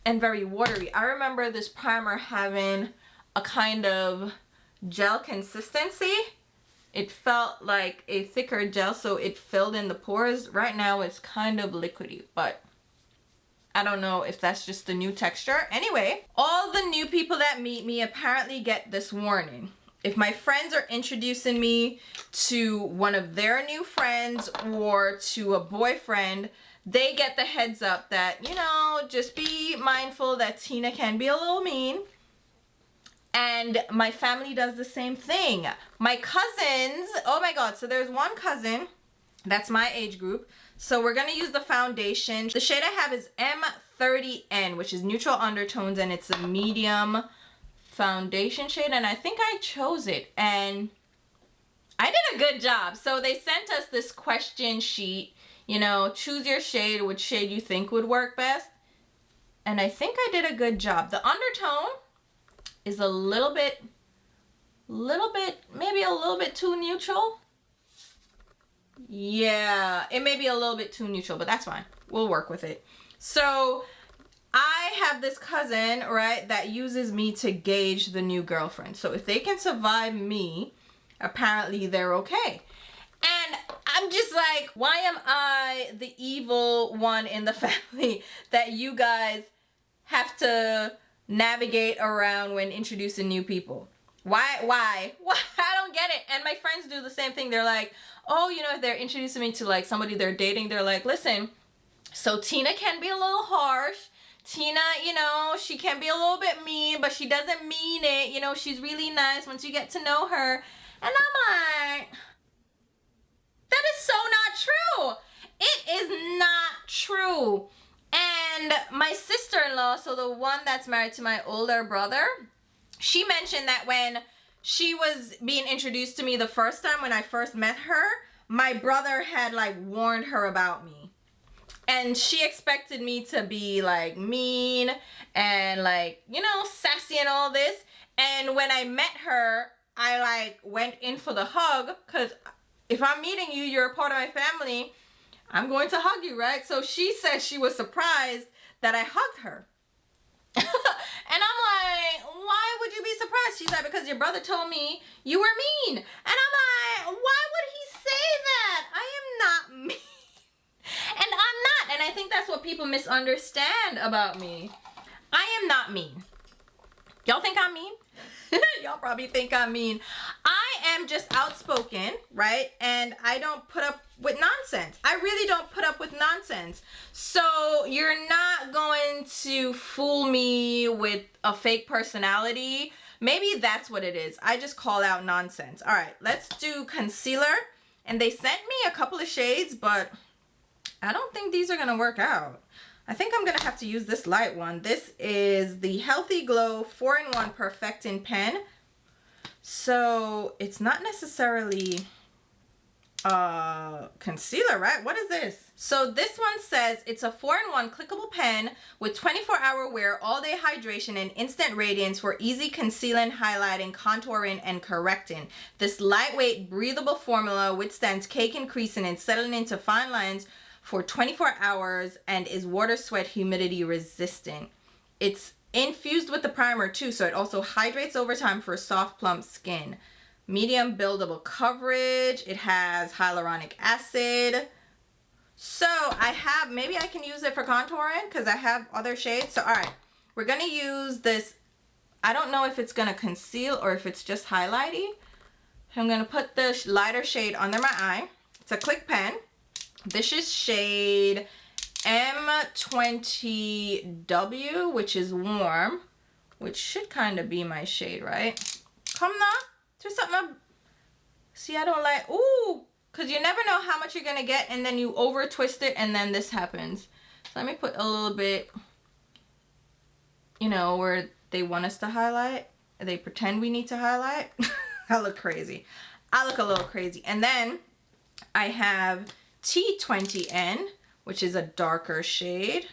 Speaker 1: and very watery. I remember this primer having a kind of gel consistency. It felt like a thicker gel, so it filled in the pores. Right now it's kind of liquidy, but I don't know if that's just the new texture. Anyway, all the new people that meet me apparently get this warning. If my friends are introducing me to one of their new friends or to a boyfriend, they get the heads up that, you know, just be mindful that Tina can be a little mean. And my family does the same thing. My cousins, oh my God, so there's one cousin that's my age group. So we're gonna use the foundation. The shade I have is M30N, which is neutral undertones, and it's a medium foundation shade, and I think I chose it and I did a good job. So they sent us this question sheet, you know, choose your shade, which shade you think would work best. And I think I did a good job. The undertone is a little bit, maybe a little bit too neutral. Yeah, it may be a little bit too neutral, but that's fine. We'll work with it. So I have this cousin, right, that uses me to gauge the new girlfriend. So if they can survive me, apparently they're okay. And I'm just like, why am I the evil one in the family that you guys have to navigate around when introducing new people? Why? I don't get it. And my friends do the same thing. They're like, oh, you know, if they're introducing me to like somebody they're dating, they're like, listen, so Tina can be a little harsh. Tina, you know, she can be a little bit mean, but she doesn't mean it. You know, she's really nice once you get to know her. And I'm like, that is so not true. It is not true. And my sister-in-law, so the one that's married to my older brother, she mentioned that when she was being introduced to me the first time when I first met her, my brother had like warned her about me. And she expected me to be like mean and like, you know, sassy and all this. And when I met her, I like went in for the hug, because if I'm meeting you, you're a part of my family, I'm going to hug you, right? So she said she was surprised that I hugged her. And I'm like, why would you be surprised? She's like, because your brother told me you were mean. And I'm like, why would he say that? I am not mean. And I'm not. And I think that's what people misunderstand about me. I am not mean. Y'all think I'm mean? Y'all probably think I'm mean. I am just outspoken, right? And I don't put up with nonsense. I really don't put up with nonsense. So you're not going to fool me with a fake personality. Maybe that's what it is. I just call out nonsense. All right, let's do concealer. And they sent me a couple of shades, but I don't think these are going to work out. I think I'm going to have to use this light one. This is the Healthy Glow 4-in-1 Perfecting Pen. So it's not necessarily concealer, right? What is this? So this one says it's a 4-in-1 clickable pen with 24-hour wear, all-day hydration, and instant radiance for easy concealing, highlighting, contouring, and correcting. This lightweight, breathable formula withstands cake and creasing and settling into fine lines for 24 hours and is water, sweat, humidity resistant. It's infused with the primer too, so it also hydrates over time for soft, plump skin. Medium buildable coverage. It has hyaluronic acid. So I have, maybe I can use it for contouring because I have other shades. So all right, we're gonna use this. I don't know if it's gonna conceal or if it's just highlighting. I'm gonna put the lighter shade under my eye. It's a click pen. This is shade M20W, which is warm, which should kind of be my shade, right? Come now, do something up. See, I don't like, ooh, because you never know how much you're going to get, and then you over twist it, and then this happens. So let me put a little bit, you know, where they want us to highlight. They pretend we need to highlight. I look crazy. I look a little crazy. And then I have T20N, which is a darker shade.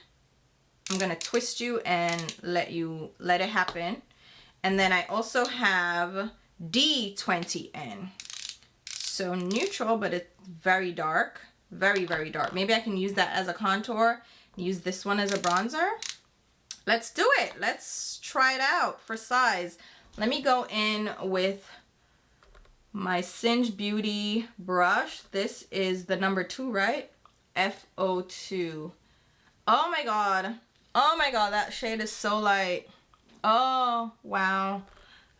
Speaker 1: I'm gonna twist you and let it happen. And then I also have D20N. So neutral, but it's very dark. Very, very dark. Maybe I can use that as a contour. Use this one as a bronzer. let's do it. Let's try it out for size. Let me go in with my Singe Beauty brush. This is the number 2, right? FO2. Oh my god. Oh my god, that shade is so light. Oh, wow.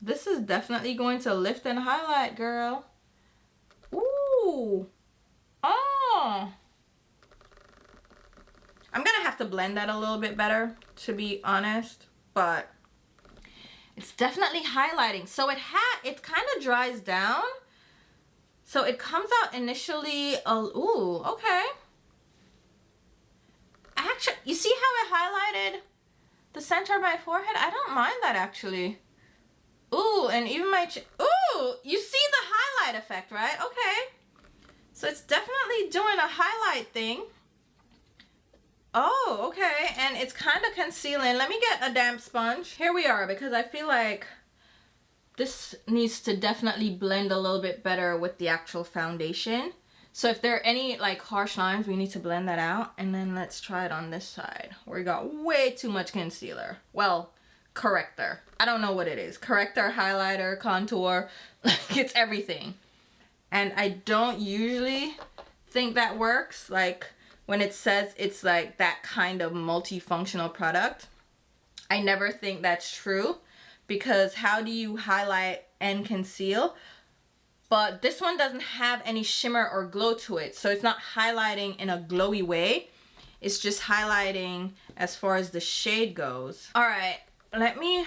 Speaker 1: This is definitely going to lift and highlight, girl. Ooh. Oh. I'm gonna have to blend that a little bit better, to be honest, but it's definitely highlighting. So it kind of dries down. So it comes out initially, ooh, okay. Actually, you see how it highlighted the center of my forehead? I don't mind that actually. Ooh, and even my ooh, you see the highlight effect, right? Okay. So it's definitely doing a highlight thing. Oh, okay, and it's kind of concealing. Let me get a damp sponge. Here we are, because I feel like this needs to definitely blend a little bit better with the actual foundation. So if there are any like harsh lines, we need to blend that out. And then let's try it on this side where we got way too much concealer. Well, corrector. I don't know what it is. Corrector, highlighter, contour, like it's everything. And I don't usually think that works. Like when it says it's like that kind of multifunctional product, I never think that's true, because how do you highlight and conceal? But this one doesn't have any shimmer or glow to it, so it's not highlighting in a glowy way. It's just highlighting as far as the shade goes. All right, let me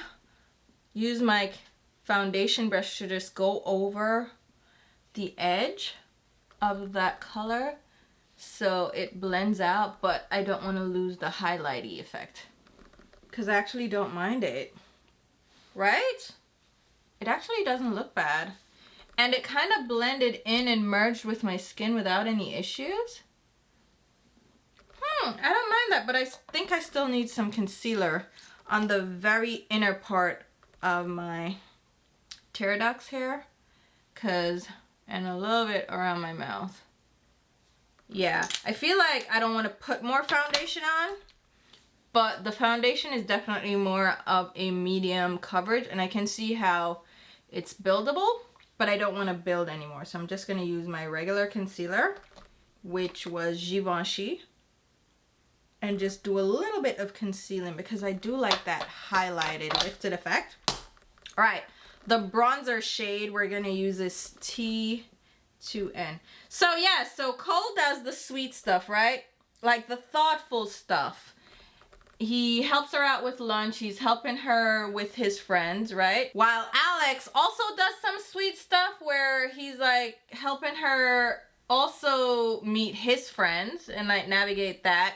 Speaker 1: use my foundation brush to just go over the edge of that color so it blends out, but I don't want to lose the highlighty effect, because I actually don't mind it, right? It actually doesn't look bad, and it kind of blended in and merged with my skin without any issues. I don't mind that, but I think I still need some concealer on the very inner part of my tear ducts here, and a little bit around my mouth. Yeah, I feel like I don't want to put more foundation on, but the foundation is definitely more of a medium coverage, and I can see how it's buildable, but I don't want to build anymore. So I'm just going to use my regular concealer, which was Givenchy, and just do a little bit of concealing because I do like that highlighted lifted effect. All right, the bronzer shade we're going to use is T2N. So yeah, so Cole does the sweet stuff, right? Like the thoughtful stuff. He helps her out with lunch. He's helping her with his friends, right? While Alex also does some sweet stuff where he's like helping her also meet his friends and like navigate that.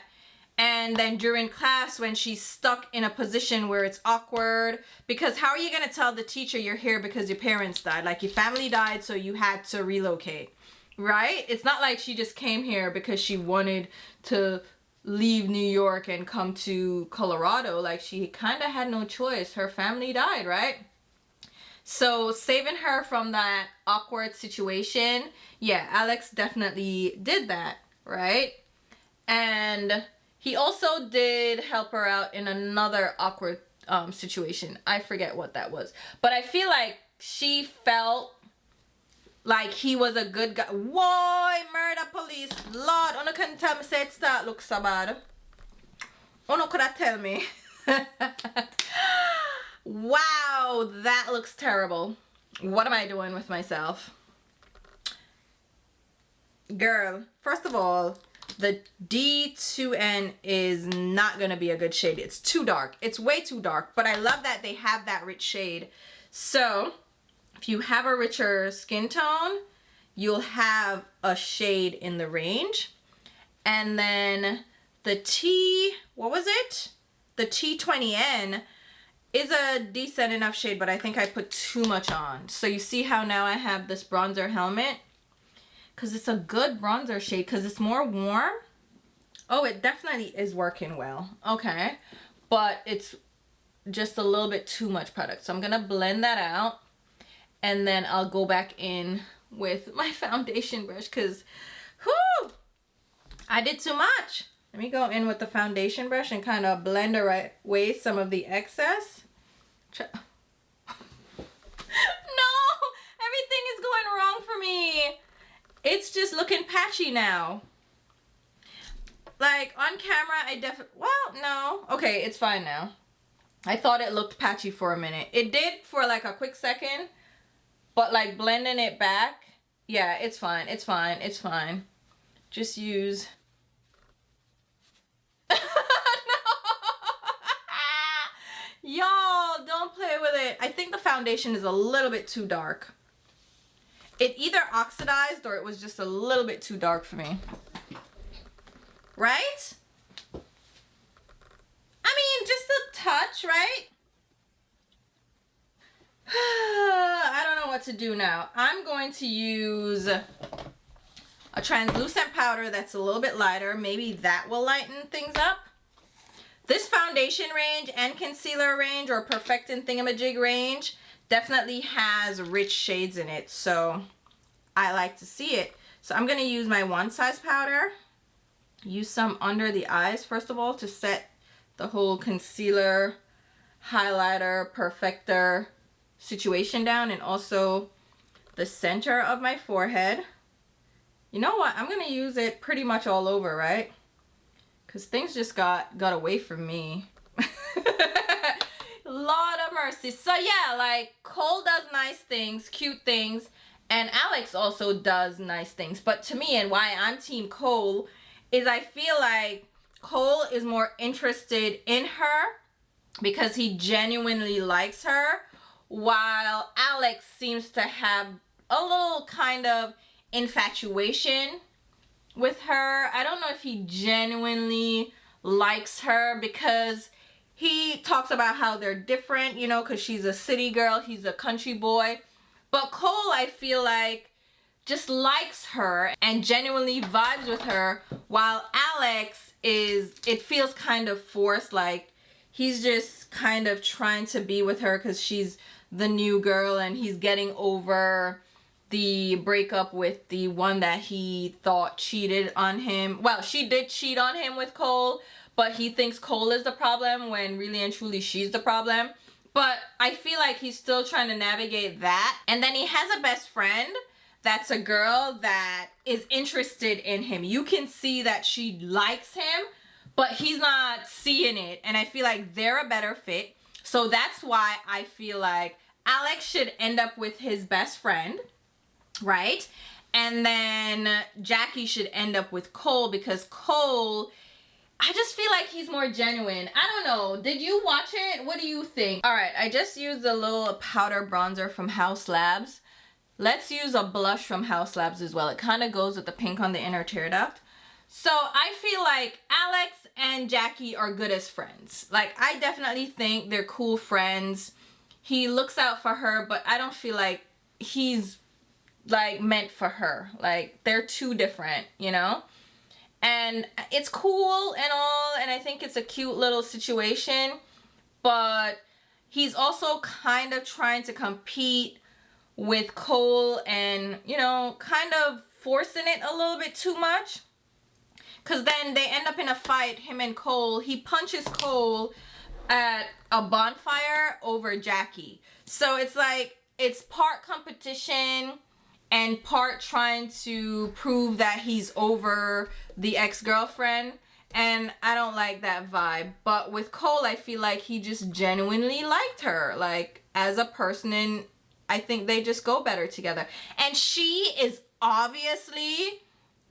Speaker 1: And then during class, when she's stuck in a position where it's awkward, because how are you going to tell the teacher you're here because your parents died? Like your family died, so you had to relocate, right? It's not like she just came here because she wanted to leave New York and come to Colorado. Like she kind of had no choice. Her family died, right? So saving her from that awkward situation, yeah, Alex definitely did that, right? And he also did help her out in another awkward situation. I forget what that was. But I feel like she felt like he was a good guy. Whoa, murder police. Lord, you couldn't tell me say it start look so bad. You could have tell me. Wow, that looks terrible. What am I doing with myself? Girl, first of all, the D2N is not going to be a good shade. It's too dark. It's way too dark. But I love that they have that rich shade. So if you have a richer skin tone, you'll have a shade in the range. And then the what was it? The T20N is a decent enough shade, but I think I put too much on. So you see how now I have this bronzer helmet? Because it's a good bronzer shade, because it's more warm. Oh, it definitely is working well. Okay. But it's just a little bit too much product. So I'm going to blend that out. And then I'll go back in with my foundation brush, because, whoo, I did too much. Let me go in with the foundation brush and kind of blend away some of the excess. No! Everything is going wrong for me. It's just looking patchy now. Like, on camera, I definitely... Well, no. Okay, it's fine now. I thought it looked patchy for a minute. It did for like a quick second. But like blending it back, yeah, it's fine. It's fine. It's fine. Just use... No! Y'all, don't play with it. I think the foundation is a little bit too dark. It either oxidized or it was just a little bit too dark for me. Right? I mean, just a touch, right? I don't know what to do now. I'm going to use a translucent powder that's a little bit lighter. Maybe that will lighten things up. This foundation range and concealer range or perfecting thingamajig range definitely has rich shades in it. So I like to see it. So I'm going to use my one size powder. Use some under the eyes first of all to set the whole concealer, highlighter, perfector situation down, and also the center of my forehead. You know what? I'm going to use it pretty much all over, right? Because things just got away from me. Lord of mercy. So yeah, like Cole does nice things, cute things, and Alex also does nice things. But to me, and why I'm team Cole, is I feel like Cole is more interested in her because he genuinely likes her, while Alex seems to have a little kind of infatuation with her. I don't know if he genuinely likes her because he talks about how they're different, you know, because she's a city girl, he's a country boy. But Cole, I feel like, just likes her and genuinely vibes with her, while Alex is, it feels kind of forced, like he's just kind of trying to be with her because she's the new girl and he's getting over the breakup with the one that he thought cheated on him. Well, she did cheat on him with Cole, but he thinks Cole is the problem when really and truly she's the problem. But I feel like he's still trying to navigate that. And then he has a best friend that's a girl that is interested in him. You can see that she likes him, but he's not seeing it. And I feel like they're a better fit. So that's why I feel like Alex should end up with his best friend, right? And then Jackie should end up with Cole because Cole, I just feel like he's more genuine. I don't know. Did you watch it? What do you think? All right, I just used a little powder bronzer from Haus Labs. Let's use a blush from Haus Labs as well. It kind of goes with the pink on the inner tear duct. So I feel like Alex and Jackie are good as friends. Like, I definitely think they're cool friends. He looks out for her, but I don't feel like he's like meant for her. Like, they're too different, you know? And it's cool and all, and I think it's a cute little situation, but he's also kind of trying to compete with Cole and, you know, kind of forcing it a little bit too much. Because then they end up in a fight, him and Cole. He punches Cole at a bonfire over Jackie. So it's like, it's part competition and part trying to prove that he's over the ex-girlfriend. And I don't like that vibe. But with Cole, I feel like he just genuinely liked her, like, as a person, and I think they just go better together. And she is obviously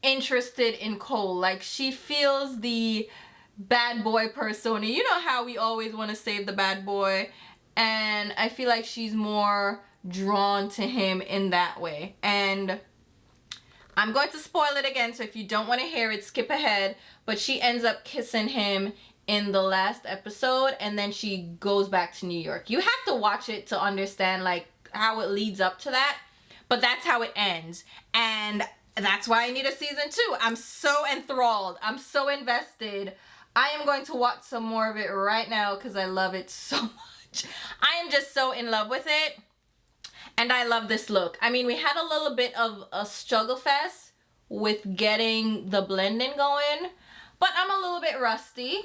Speaker 1: interested in Cole. Like, she feels the bad boy persona. You know how we always want to save the bad boy. And I feel like she's more drawn to him in that way. And I'm going to spoil it again, so if you don't want to hear it, skip ahead. But she ends up kissing him in the last episode, and then she goes back to New York. You have to watch it to understand, like, how it leads up to that. But that's how it ends. And that's why I need a season 2. I'm so enthralled. I'm so invested. I am going to watch some more of it right now because I love it so much. I am just so in love with it. And I love this look. I mean, we had a little bit of a struggle fest with getting the blending going, but I'm a little bit rusty.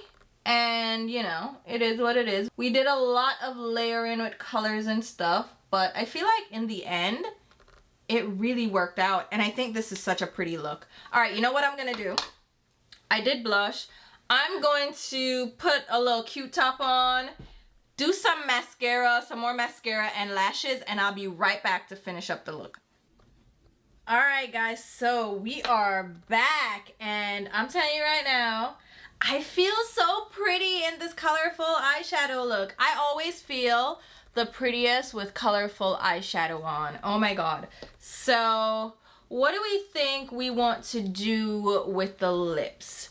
Speaker 1: And you know, it is what it is. We did a lot of layering with colors and stuff, but I feel like in the end, it really worked out. And I think this is such a pretty look. All right, you know what I'm gonna do? I did blush. I'm going to put a little cute top on, do some mascara, some more mascara and lashes, and I'll be right back to finish up the look. All right, guys, so we are back, and I'm telling you right now, I feel so pretty in this colorful eyeshadow look. I always feel the prettiest with colorful eyeshadow on. Oh my God. So what do we think we want to do with the lips?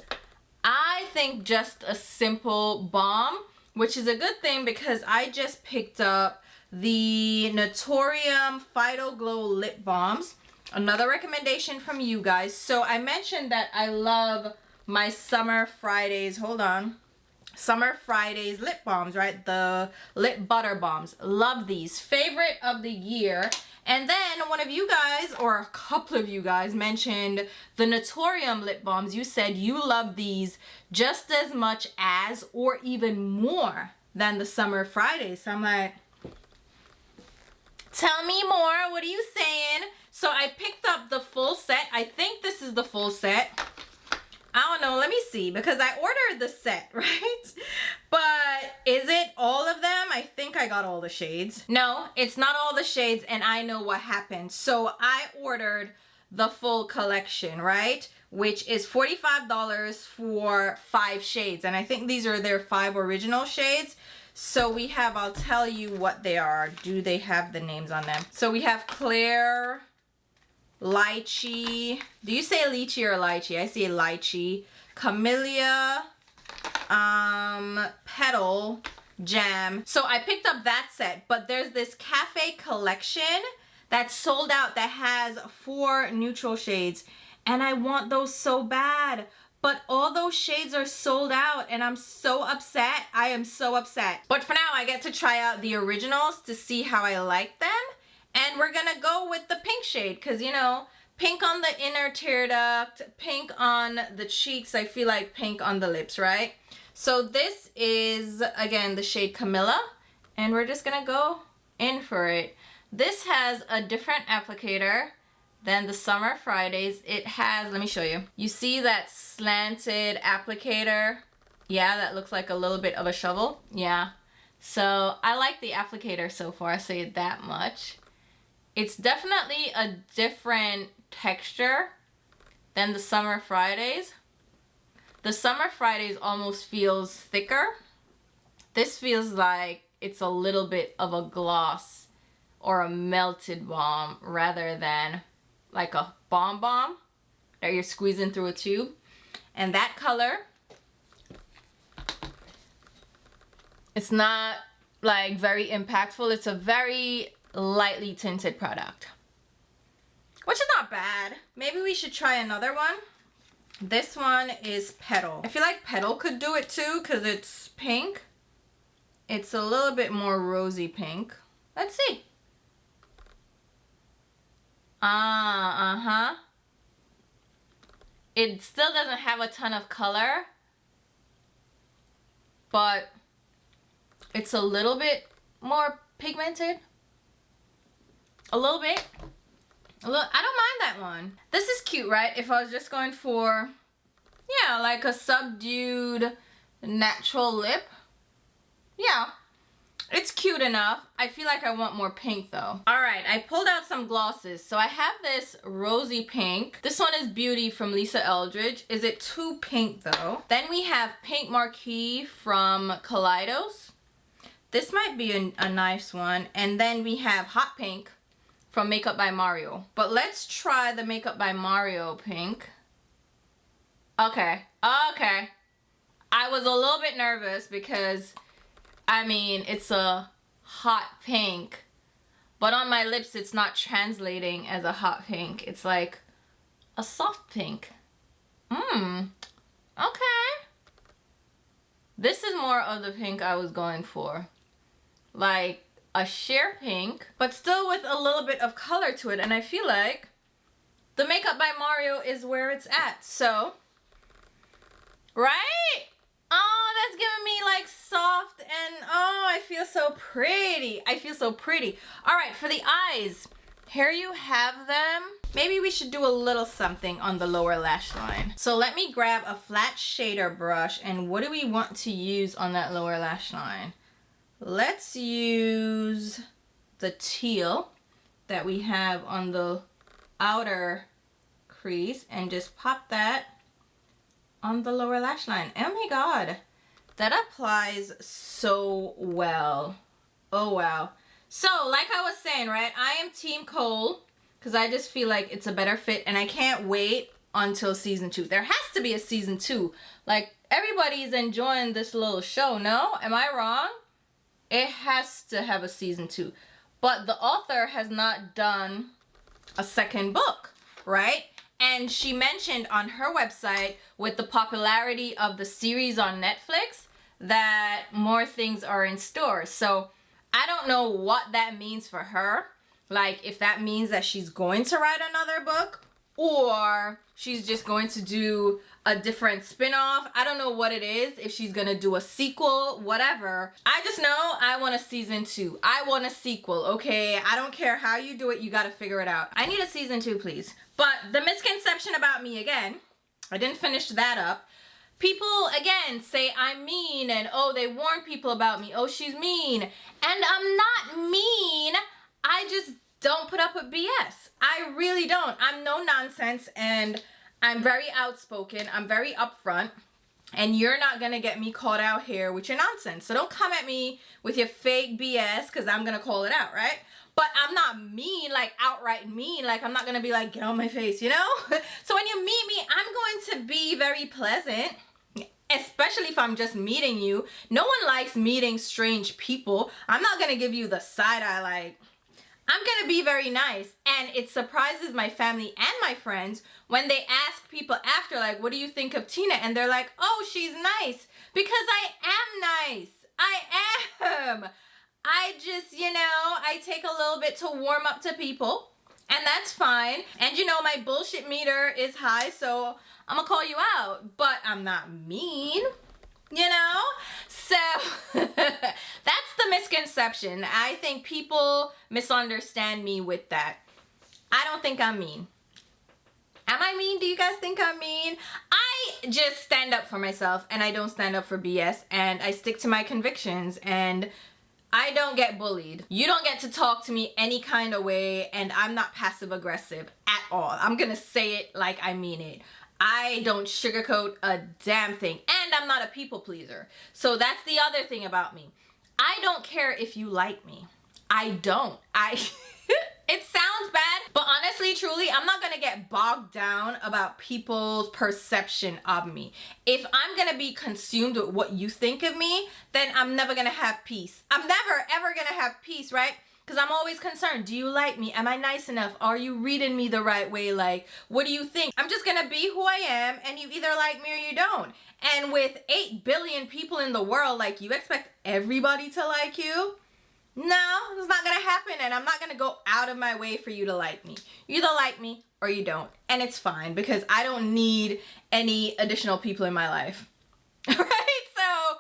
Speaker 1: I think just a simple balm, which is a good thing because I just picked up the Naturium Phyto Glow Lip Balms. Another recommendation from you guys. So I mentioned that I love my Summer Fridays, hold on, Summer Fridays lip balms, right? The lip butter balms. Love these. Favorite of the year. And then one of you guys, or a couple of you guys, mentioned the Naturium lip balms. You said you love these just as much as or even more than the Summer Fridays. So I'm like, tell me more. What are you saying? So I picked up the full set. I think this is the full set. I don't know, let me see, because I ordered the set, right? But is it all of them? I think I got all the shades. No, it's not all the shades, and I know what happened. So I ordered the full collection, right? Which is $45 for 5 shades. And I think these are their 5 original shades. So we have, I'll tell you what they are. Do they have the names on them? So we have Clear, Lychee. Do you say lychee or lychee? I say lychee. Camellia, Petal, Jam. So I picked up that set, but there's this Cafe collection that's sold out that has 4 neutral shades, and I want those so bad. But all those shades are sold out, and I'm so upset. I am so upset. But for now, I get to try out the originals to see how I like them. And we're gonna go with the pink shade because, you know, pink on the inner tear duct, pink on the cheeks. I feel like pink on the lips, right? So this is, again, the shade Camilla. And we're just gonna go in for it. This has a different applicator than the Summer Fridays. It has, let me show you. You see that slanted applicator? Yeah, that looks like a little bit of a shovel. Yeah. So I like the applicator so far, I'll say it that much. It's definitely a different texture than the Summer Fridays. The Summer Fridays almost feels thicker. This feels like it's a little bit of a gloss or a melted balm rather than like a balm that you're squeezing through a tube. And that color, it's not like very impactful. It's a very lightly tinted product, which is not bad. Maybe we should try another one. This one is Petal. I feel like Petal could do it too because it's pink. It's a little bit more rosy pink. Let's see. It still doesn't have a ton of color, but it's a little bit more pigmented. A little bit. I don't mind that one. This is cute, right? If I was just going for, yeah, like a subdued natural lip. Yeah, it's cute enough. I feel like I want more pink though. All right, I pulled out some glosses. So I have this rosy pink. This one is Beauty from Lisa Eldridge. Is it too pink though? Then we have Pink Marquee from Kaleidos. This might be a nice one. And then we have Hot Pink from Makeup by Mario. But let's try the Makeup by Mario pink. Okay. I was a little bit nervous because, I mean, it's a hot pink, but on my lips it's not translating as a hot pink. It's like a soft pink. Okay. This is more of the pink I was going for. Like a sheer pink, but still with a little bit of color to it. And I feel like the Makeup by Mario is where it's at. So Right? Oh, that's giving me like soft and oh, I feel so pretty. I feel so pretty. All right, for the eyes, here you have them. Maybe we should do a little something on the lower lash line. So let me grab a flat shader brush, and what do we want to use on that lower lash line? Let's use the teal that we have on the outer crease and just pop that on the lower lash line. Oh my god, that applies so well. Oh wow. So like I was saying, right, I am team Cole because I just feel like it's a better fit, and I can't wait until season 2. There has to be a season 2. Like, everybody's enjoying this little show, no? Am I wrong? It has to have a season 2. But the author has not done a second book, right? And she mentioned on her website, with the popularity of the series on Netflix, that more things are in store. So I don't know what that means for her. Like, if that means that she's going to write another book, or she's just going to do a different spin-off. I don't know what it is, if she's gonna do a sequel, whatever. I just know I want a season 2. I want a sequel, okay? I don't care how you do it, you gotta figure it out. I need a season 2, please. But the misconception about me, again, I didn't finish that up. People, again, say I'm mean, and oh, they warn people about me. Oh, she's mean. And I'm not mean. I just don't put up with BS. I really don't. I'm no nonsense, and I'm very outspoken. I'm very upfront, and you're not gonna get me caught out here with your nonsense. So don't come at me with your fake BS, because I'm gonna call it out, right? But I'm not mean, like outright mean. Like, I'm not gonna be like, get on my face, you know? So when you meet me, I'm going to be very pleasant, especially if I'm just meeting you. No one likes meeting strange people. I'm not gonna give you the side eye, like, I'm gonna be very nice. And it surprises my family and my friends when they ask people after, like, what do you think of Tina? And they're like, oh, she's nice. Because I am nice. I am. I just, you know, I take a little bit to warm up to people, and that's fine. And you know, my bullshit meter is high, so I'm gonna call you out, but I'm not mean, you know? So that's the misconception. I think people misunderstand me with that. I don't think I'm mean. Am I mean? Do you guys think I'm mean? I just stand up for myself, and I don't stand up for BS, and I stick to my convictions, and I don't get bullied. You don't get to talk to me any kind of way, and I'm not passive aggressive at all. I'm gonna say it like I mean it. I don't sugarcoat a damn thing, and I'm not a people pleaser. So that's the other thing about me. I don't care if you like me. I don't. It sounds bad, but honestly, truly, I'm not gonna get bogged down about people's perception of me. If I'm gonna be consumed with what you think of me, then I'm never gonna have peace. I'm never, ever gonna have peace, right? Because I'm always concerned. Do you like me? Am I nice enough? Are you reading me the right way? Like, what do you think? I'm just gonna be who I am, and you either like me or you don't. And with 8 billion people in the world, like, you expect everybody to like you? No, it's not gonna happen, and I'm not gonna go out of my way for you to like me. You either like me or you don't, and it's fine, because I don't need any additional people in my life. Right? So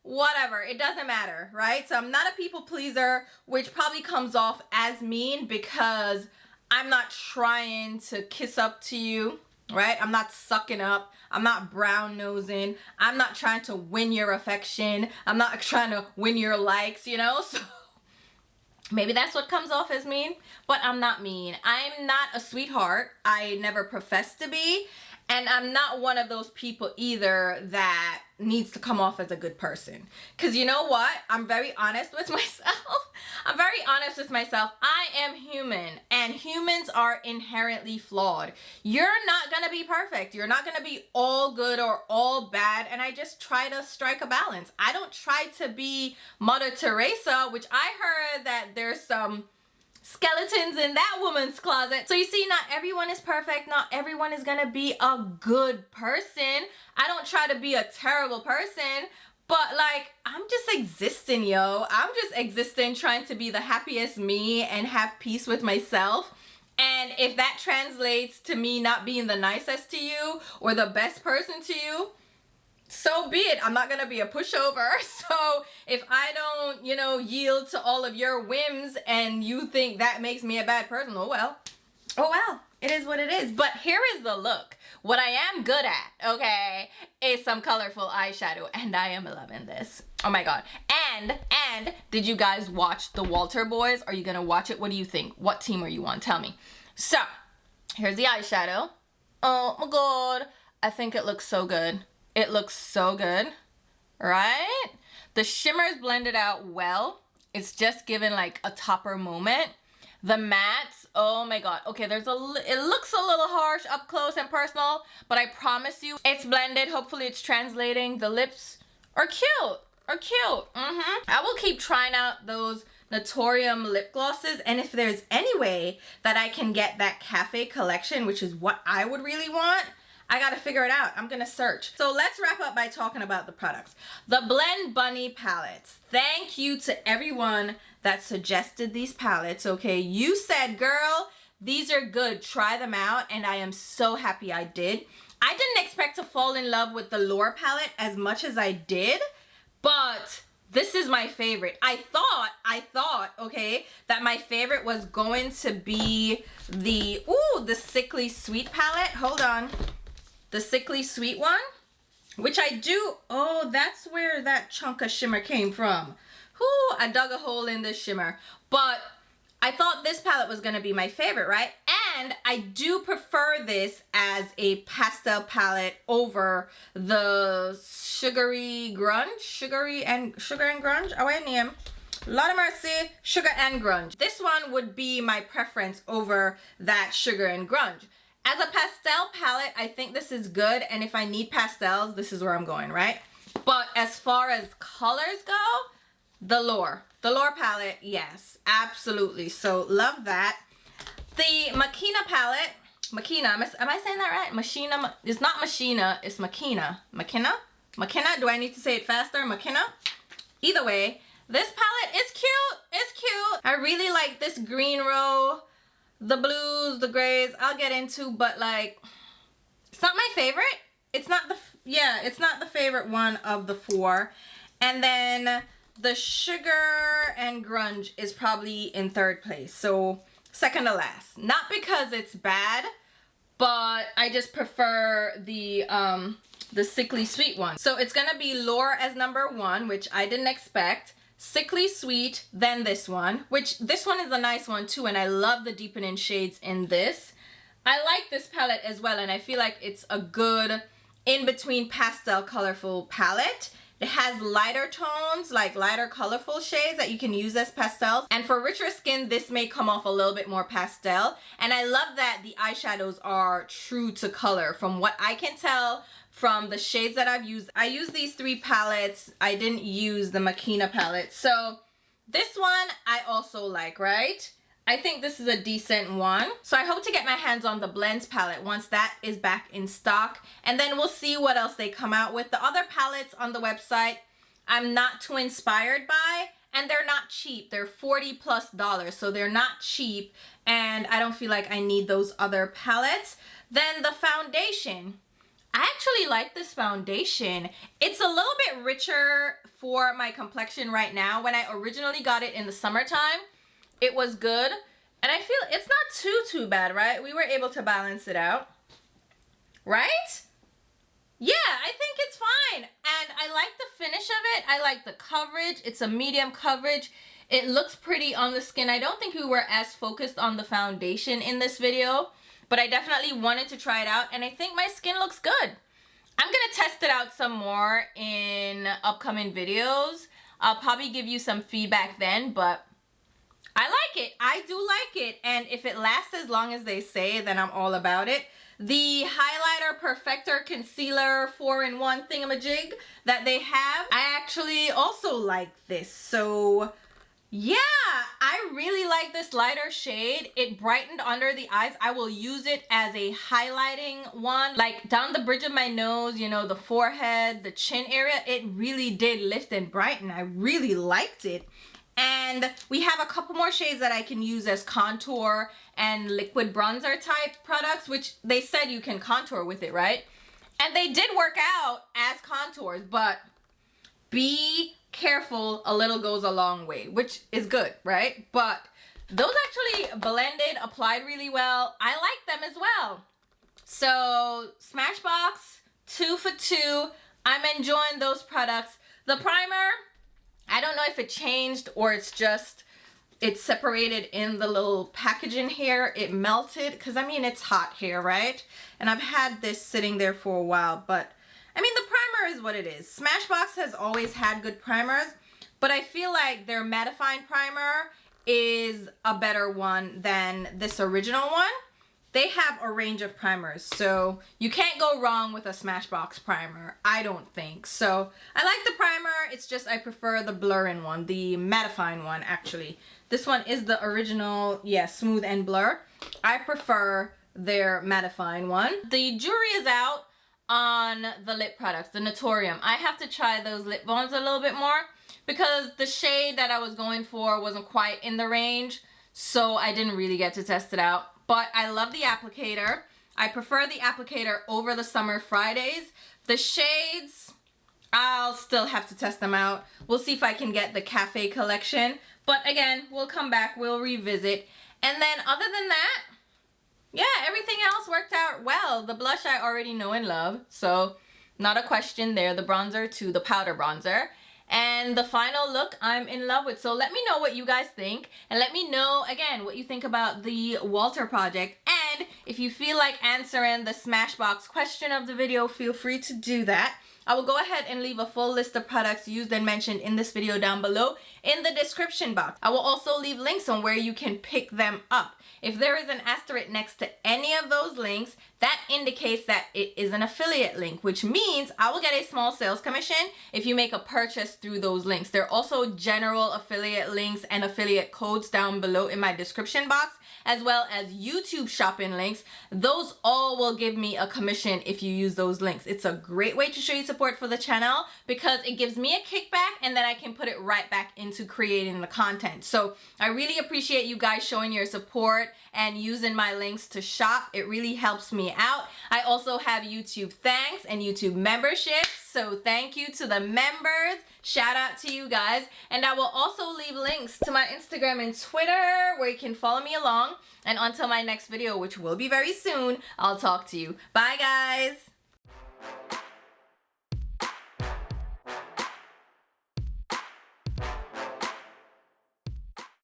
Speaker 1: whatever, it doesn't matter, right? So I'm not a people pleaser, which probably comes off as mean because I'm not trying to kiss up to you, right? I'm not sucking up. I'm not brown nosing. I'm not trying to win your affection. I'm not trying to win your likes, you know? So maybe that's what comes off as mean, but I'm not mean. I'm not a sweetheart. I never professed to be. And I'm not one of those people either that needs to come off as a good person. Because you know what? I'm very honest with myself. I'm very honest with myself. I am human, and humans are inherently flawed. You're not going to be perfect. You're not going to be all good or all bad. And I just try to strike a balance. I don't try to be Mother Teresa, which I heard that there's some skeletons in that woman's closet. So you see, not everyone is perfect. Not everyone is gonna be a good person. I don't try to be a terrible person, but like, I'm just existing, yo. I'm just existing, trying to be the happiest me and have peace with myself. And if that translates to me not being the nicest to you or the best person to you, so be it. I'm not gonna be a pushover. So if I don't, you know, yield to all of your whims and you think that makes me a bad person, oh well. Oh well, it is what it is. But here is the look. What I am good at, okay, is some colorful eyeshadow, and I am loving this. Oh my god. And did you guys watch the Walter Boys? Are you gonna watch it? What do you think? What team are you on? Tell me. So, here's the eyeshadow. Oh my god. I think it looks so good. It looks so good, right? The shimmer is blended out well. It's just given like a topper moment. The mattes, oh my god. Okay, it looks a little harsh up close and personal, but I promise you it's blended. Hopefully it's translating. The lips are cute, I will keep trying out those Naturium lip glosses, and if there's any way that I can get that cafe collection, which is what I would really want, I gotta figure it out. I'm gonna search. So let's wrap up by talking about the products. The Blend Bunny palettes. Thank you to everyone that suggested these palettes, okay? You said, girl, these are good. Try them out, and I am so happy I did. I didn't expect to fall in love with the Lure palette as much as I did, but this is my favorite. I thought, okay, that my favorite was going to be the Sickly Sweet palette. Hold on. The Sickly Sweet one, which I do. Oh, that's where that chunk of shimmer came from. Whoo, I dug a hole in this shimmer. But I thought this palette was gonna be my favorite, right? And I do prefer this as a pastel palette over the Sugar and Grunge. Oh, I name. Lord of mercy, Sugar and Grunge. This one would be my preference over that Sugar and Grunge. As a pastel palette, I think this is good, and if I need pastels, this is where I'm going, right? But as far as colors go, the Lure palette, yes, absolutely. So love that. The Machina palette, Machina, am I saying that right? Machina, it's not Machina, it's Machina. Machina? Do I need to say it faster? Machina? Either way, this palette is cute. It's cute. I really like this green row. The blues, the grays, I'll get into, but like, it's not my favorite. It's not the favorite one of the four. And then the Sugar and Grunge is probably in third place. So second to last. Not because it's bad, but I just prefer the Sickly Sweet one. So it's gonna be Lure as number one, which I didn't expect. Sickly Sweet, then this one, which this one is a nice one too, and I love the deepening shades in this. I like this palette as well, and I feel like it's a good in-between pastel colorful palette. It has lighter tones, like lighter colorful shades that you can use as pastels, and for richer skin this may come off a little bit more pastel. And I love that the eyeshadows are true to color from what I can tell from the shades that I've used. I used these three palettes. I didn't use the Machina palette. So this one I also like, right? I think this is a decent one. So I hope to get my hands on the Blends palette once that is back in stock. And then we'll see what else they come out with. The other palettes on the website, I'm not too inspired by. And they're not cheap. They're $40+. So they're not cheap. And I don't feel like I need those other palettes. Then the foundation. I actually like this foundation. It's a little bit richer for my complexion right now. When I originally got it in the summertime, it was good. And I feel it's not too bad, right? We were able to balance it out. Right? Yeah, I think it's fine. And I like the finish of it. I like the coverage. It's a medium coverage. It looks pretty on the skin. I don't think we were as focused on the foundation in this video, but I definitely wanted to try it out, and I think my skin looks good. I'm gonna test it out some more in upcoming videos. I'll probably give you some feedback then, but I like it. I do like it, and if it lasts as long as they say, then I'm all about it. The highlighter perfector concealer 4-in-1 thingamajig that they have, I actually also like this. So yeah, I really like this lighter shade. It brightened under the eyes. I will use it as a highlighting one, like down the bridge of my nose, you know, the forehead, the chin area. It really did lift and brighten. I really liked it. And we have a couple more shades that I can use as contour and liquid bronzer type products, which they said you can contour with it, right? And they did work out as contours, but be careful, a little goes a long way, which is good, right? But those actually blended, applied really well. I like them as well. So Smashbox, 2 for 2. I'm enjoying those products. The primer, I don't know if it changed or it's just, it's separated in the little packaging here. It melted, because I mean, it's hot here, right? And I've had this sitting there for a while, but I mean, the primer is what it is. Smashbox has always had good primers, but I feel like their mattifying primer is a better one than this original one. They have a range of primers, so you can't go wrong with a Smashbox primer, I don't think. So I like the primer, it's just I prefer the blurring one, the mattifying one actually. This one is the original, yeah, smooth and blur. I prefer their mattifying one. The jury is out on the lip products, the Notorium. I have to try those lip balms a little bit more because the shade that I was going for wasn't quite in the range, so I didn't really get to test it out. But I love the applicator. I prefer the applicator over the Summer Fridays. The shades, I'll still have to test them out. We'll see if I can get the Cafe collection. But again, we'll come back, we'll revisit. And then other than that, yeah, everything else worked out well. The blush I already know and love, so not a question there. The bronzer to the powder bronzer. And the final look I'm in love with. So let me know what you guys think. And let me know, again, what you think about the Walter project. And if you feel like answering the Smashbox question of the video, feel free to do that. I will go ahead and leave a full list of products used and mentioned in this video down below in the description box. I will also leave links on where you can pick them up. If there is an asterisk next to any of those links, that indicates that it is an affiliate link, which means I will get a small sales commission if you make a purchase through those links. There are also general affiliate links and affiliate codes down below in my description box, as well as YouTube shopping links. Those all will give me a commission if you use those links. It's a great way to show you support for the channel because it gives me a kickback and then I can put it right back into creating the content. So I really appreciate you guys showing your support and using my links to shop. It really helps me out. I also have YouTube thanks and YouTube memberships, so thank you to the members. Shout out to you guys. And I will also leave links to my Instagram and Twitter where you can follow me along. And until my next video, which will be very soon, I'll talk to you. Bye guys.